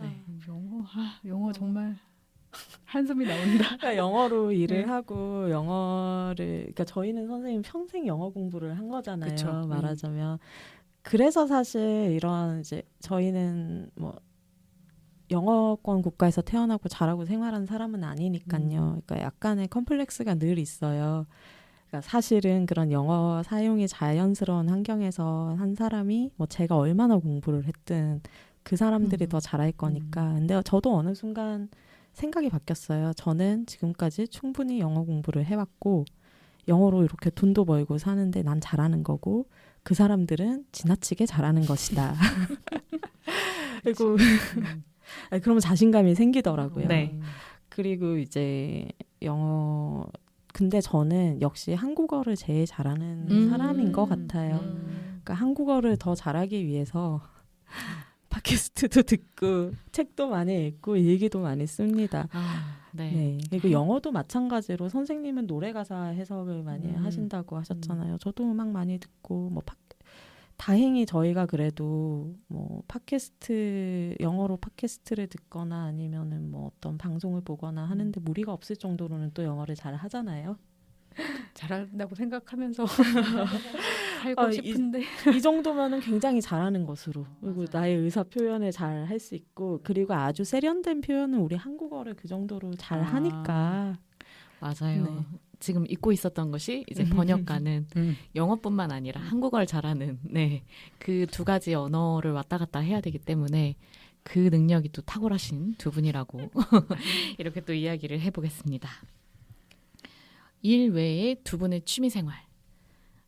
네. 영어 정말 한숨이 나온다. 그러니까 영어로 일을 네. 하고 영어를 그러니까 저희는 선생님 평생 영어 공부를 한 거잖아요. 그쵸. 말하자면 그래서 사실 이런 이제 저희는 뭐 영어권 국가에서 태어나고 자라고 생활한 사람은 아니니까요. 그러니까 약간의 컴플렉스가 늘 있어요. 그러니까 사실은 그런 영어 사용이 자연스러운 환경에서 한 사람이 뭐 제가 얼마나 공부를 했든 그 사람들이 더 잘할 거니까. 근데 저도 어느 순간 생각이 바뀌었어요. 저는 지금까지 충분히 영어 공부를 해왔고 영어로 이렇게 돈도 벌고 사는데 난 잘하는 거고 그 사람들은 지나치게 잘하는 것이다. 그리고 그러면 자신감이 생기더라고요. 네. 그리고 이제 영어 근데 저는 역시 한국어를 제일 잘하는 사람인 것 같아요. 그러니까 한국어를 더 잘하기 위해서 팟캐스트도 듣고 책도 많이 읽고 일기도 많이 씁니다. 네. 네. 그리고 영어도 마찬가지로 선생님은 노래 가사 해석을 많이 하신다고 하셨잖아요. 저도 음악 많이 듣고 뭐 다행히 저희가 그래도 뭐 팟캐스트 영어로 팟캐스트를 듣거나 아니면은 뭐 어떤 방송을 보거나 하는데 무리가 없을 정도로는 또 영어를 잘 하잖아요. 잘한다고 생각하면서 살고 싶은데 이 정도면은 굉장히 잘하는 것으로 그리고 나의 의사 표현을 잘 할 수 있고 그리고 아주 세련된 표현은 우리 한국어를 그 정도로 잘 하니까 맞아요. 네. 지금 잊고 있었던 것이 이제 번역가는 영어뿐만 아니라 한국어를 잘하는 그 두 가지 언어를 왔다 갔다 해야 되기 때문에 그 능력이 또 탁월하신 두 분이라고 이렇게 또 이야기를 해보겠습니다. 일 외에 두 분의 취미 생활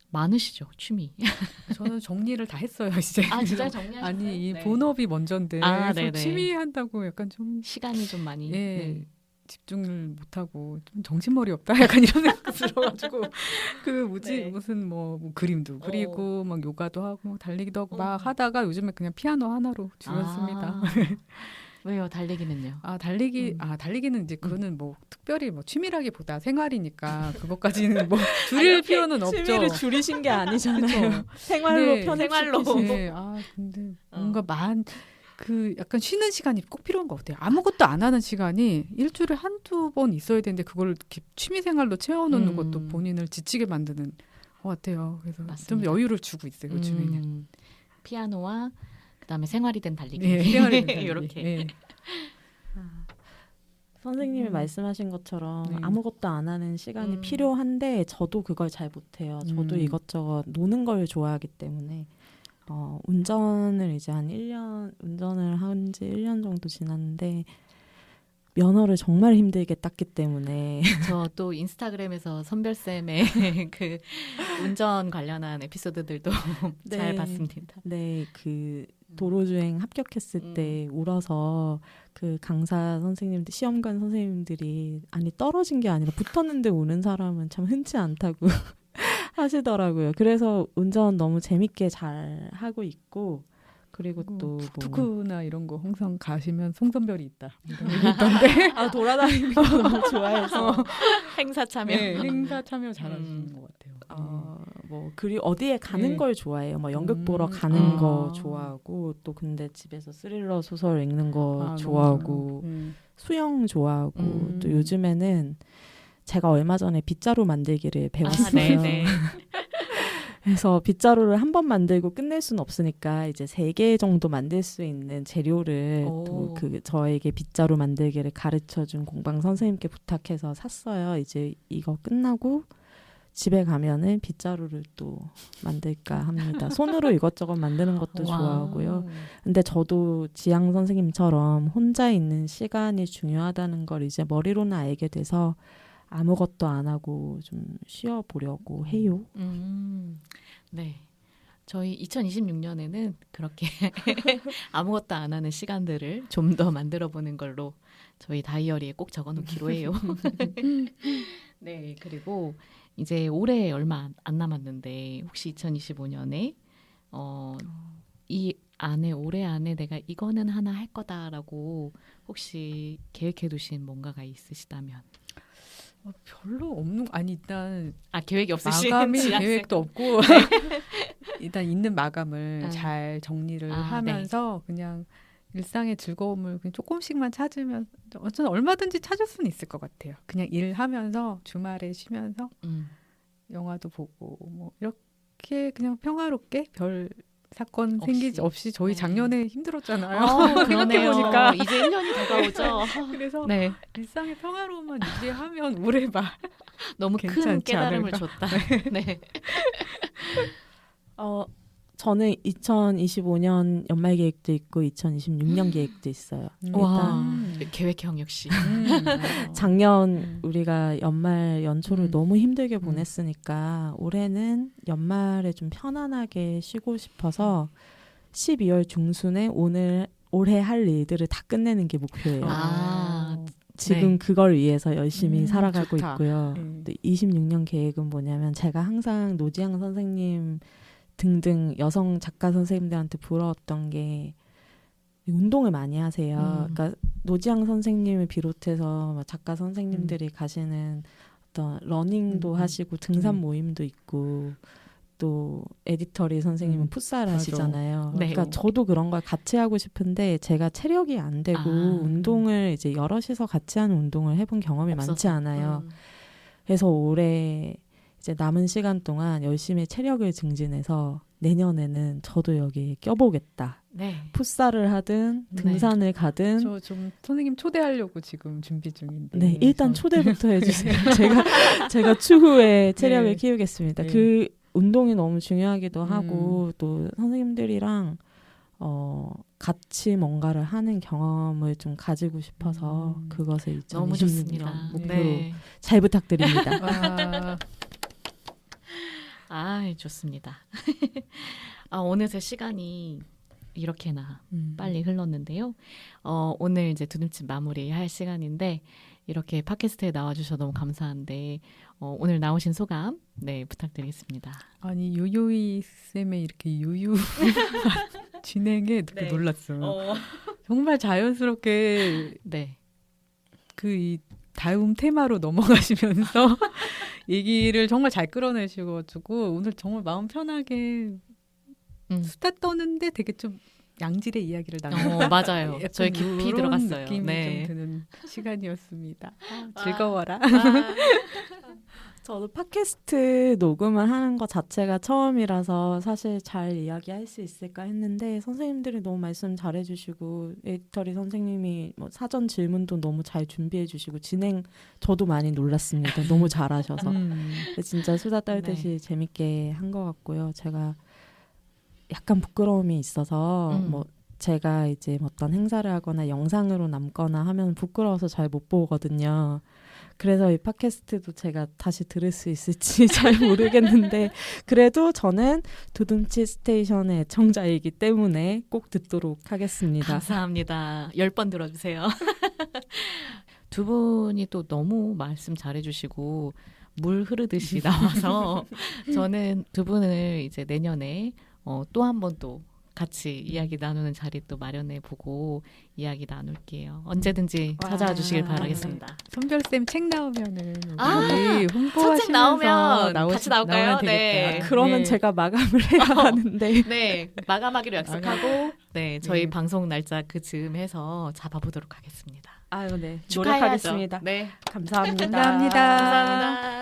많으시죠? 취미. 저는 정리를 다 했어요 이제. 진짜 정리하셨어요? 아니 이 본업이 먼저인데 그래서 취미 한다고 약간 좀 시간이 좀 많이 집중을 못하고 좀 정신머리 없다 약간 이런 생각 들어가지고 무슨 뭐 그림도 그리고 막 요가도 하고 막 달리기도 하고 막 하다가 요즘에 그냥 피아노 하나로 줄였습니다. 왜요? 달리기는요? 달리기는 이제 그거는 뭐 특별히 뭐 취미라기보다 생활이니까 그것까지는 뭐 줄일 필요는 없죠. 취미를 줄이신 게 아니잖아요. 생활로 생활로. 네. 근데 뭔가 약간 쉬는 시간이 꼭 필요한 것 같아요. 아무것도 안 하는 시간이 일주일에 한두 번 있어야 되는데 그걸 이렇게 취미 생활로 채워놓는 것도 본인을 지치게 만드는 것 같아요. 그래서 맞습니다. 좀 여유를 주고 있어요. 요즘에는. 피아노와 그다음에 생활이 된 달리기. 생활이 된 달리기. 이렇게. 선생님이 말씀하신 것처럼 아무것도 안 하는 시간이 필요한데 저도 그걸 잘 못해요. 저도 이것저것 노는 걸 좋아하기 때문에 운전을 이제 한 1년 운전을 한 지 1년 정도 지났는데 면허를 정말 힘들게 땄기 때문에 저 또 인스타그램에서 선별쌤의 그 운전 관련한 에피소드들도 잘 봤습니다. 네, 그 도로주행 합격했을 때 울어서 그 강사 선생님들, 시험관 선생님들이 아니 떨어진 게 아니라 붙었는데 우는 사람은 참 흔치 않다고 하시더라고요. 그래서 운전 너무 재밌게 잘 하고 있고 그리고 또 툭툭이나 이런 거 홍성 가시면 송선별이 있다. 이런 얘기 있던데. 돌아다니는 거 너무 좋아해서 행사 참여. 행사 참여 잘하시는 것 같아요. 그리고 어디에 가는 걸 좋아해요. 뭐 연극 보러 가는 거 좋아하고 또 근데 집에서 스릴러 소설 읽는 거 좋아하고 수영 좋아하고 또 요즘에는 제가 얼마 전에 빗자루 만들기를 배웠어요. 그래서 빗자루를 한 번 만들고 끝낼 수는 없으니까 이제 3개 정도 만들 수 있는 재료를 또 저에게 빗자루 만들기를 가르쳐준 공방 선생님께 부탁해서 샀어요. 이제 이거 끝나고 집에 가면은 빗자루를 또 만들까 합니다. 손으로 이것저것 만드는 것도 좋아하고요. 근데 저도 지향 선생님처럼 혼자 있는 시간이 중요하다는 걸 이제 머리로는 알게 돼서 아무것도 안 하고 좀 쉬어보려고 해요. 네. 저희 2026년에는 그렇게 아무것도 안 하는 시간들을 좀 더 만들어 보는 걸로 저희 다이어리에 꼭 적어 놓기로 해요. 네, 그리고 이제 올해 얼마 안 남았는데 혹시 2025년에 이 안에 올해 안에 내가 이거는 하나 할 거다라고 혹시 계획해 두신 뭔가가 있으시다면 별로 없는 아니 일단 계획이 없으신 마감이 지학생. 계획도 없고 일단 있는 마감을 잘 정리를 하면서 그냥 일상의 즐거움을 그냥 조금씩만 찾으면 저는 얼마든지 찾을 수는 있을 것 같아요. 그냥 일하면서 주말에 쉬면서 영화도 보고 뭐 이렇게 그냥 평화롭게 별 사건 생기지 없이 저희 작년에 힘들었잖아요. 그러네요. 보니까 이제 1년이 다가오죠. 그래서 네. 일상의 평화로움만 유지하면 올해 말 너무 큰 괜찮지 깨달음을 않을까? 줬다. 네. 저는 2025년 연말 계획도 있고 2026년 계획도 있어요. 와, 계획형 역시. 작년 우리가 연말 연초를 너무 힘들게 보냈으니까 올해는 연말에 좀 편안하게 쉬고 싶어서 12월 중순에 올해 할 일들을 다 끝내는 게 목표예요. 지금 네. 그걸 위해서 열심히 살아가고 좋다. 있고요. 26년 계획은 뭐냐면 제가 항상 노지향 선생님 등등 여성 작가 선생님들한테 부러웠던 게 운동을 많이 하세요. 그러니까 노지향 선생님을 비롯해서 작가 선생님들이 가시는 어떤 러닝도 하시고 등산 모임도 있고 또 에디터리 선생님은 풋살 하시잖아요. 네. 그러니까 저도 그런 걸 같이 하고 싶은데 제가 체력이 안 되고 운동을 이제 여럿이서 같이 하는 운동을 해본 경험이 없어서. 많지 않아요. 그래서 올해 이제 남은 시간 동안 열심히 체력을 증진해서 내년에는 저도 여기에 껴보겠다. 네. 풋살을 하든 등산을 가든. 저 좀 선생님 초대하려고 지금 준비 중인데. 네, 일단 초대부터 해주세요. 제가 추후에 체력을 키우겠습니다. 네. 그 운동이 너무 중요하기도 하고 또 선생님들이랑 같이 뭔가를 하는 경험을 좀 가지고 싶어서 그것을 너무 2026년 좋습니다. 목표로 네. 잘 부탁드립니다. 좋습니다. 어느새 시간이 이렇게나 빨리 흘렀는데요. 오늘 이제 두둠집 마무리할 시간인데 이렇게 팟캐스트에 나와주셔서 너무 감사한데 오늘 나오신 소감 부탁드리겠습니다. 아니 요요이 쌤의 이렇게 유유 진행에 되게 놀랐어요. 정말 자연스럽게 이 다음 테마로 넘어가시면서 얘기를 정말 잘 끌어내셔가지고 오늘 정말 마음 편하게 수다 떠는데 되게 좀 양질의 이야기를 나누고 맞아요. 저희 깊이 이런 들어갔어요. 느낌이 네. 좀 드는 시간이었습니다. 즐거워라. 저도 팟캐스트 녹음을 하는 것 자체가 처음이라서 사실 잘 이야기할 수 있을까 했는데 선생님들이 너무 말씀 잘해주시고 에디터리 선생님이 뭐 사전 질문도 너무 잘 준비해주시고 진행 저도 많이 놀랐습니다. 너무 잘하셔서 진짜 수다 떨듯이 재밌게 한 것 같고요. 제가 약간 부끄러움이 있어서 뭐 제가 이제 어떤 행사를 하거나 영상으로 남거나 하면 부끄러워서 잘 못 보거든요. 그래서 이 팟캐스트도 제가 다시 들을 수 있을지 잘 모르겠는데 그래도 저는 두둠치 스테이션의 애청자이기 때문에 꼭 듣도록 하겠습니다. 감사합니다. 10번 들어주세요. 두 분이 또 너무 말씀 잘해주시고 물 흐르듯이 나와서 저는 두 분을 이제 내년에 또 한 번 또 같이 이야기 나누는 자리 또 마련해 보고 이야기 나눌게요. 언제든지 찾아와 주시길 바라겠습니다. 선별쌤 책 나오면은 우리 홍보하시면서 책 나오면 같이 나올까요? 네. 그러면 제가 마감을 해야 하는데. 네, 마감하기로 약속하고 저희 방송 날짜 그 즈음 해서 잡아보도록 하겠습니다. 아유, 네. 축하해야죠. 노력하겠습니다. 네, 감사합니다. 감사합니다. 감사합니다.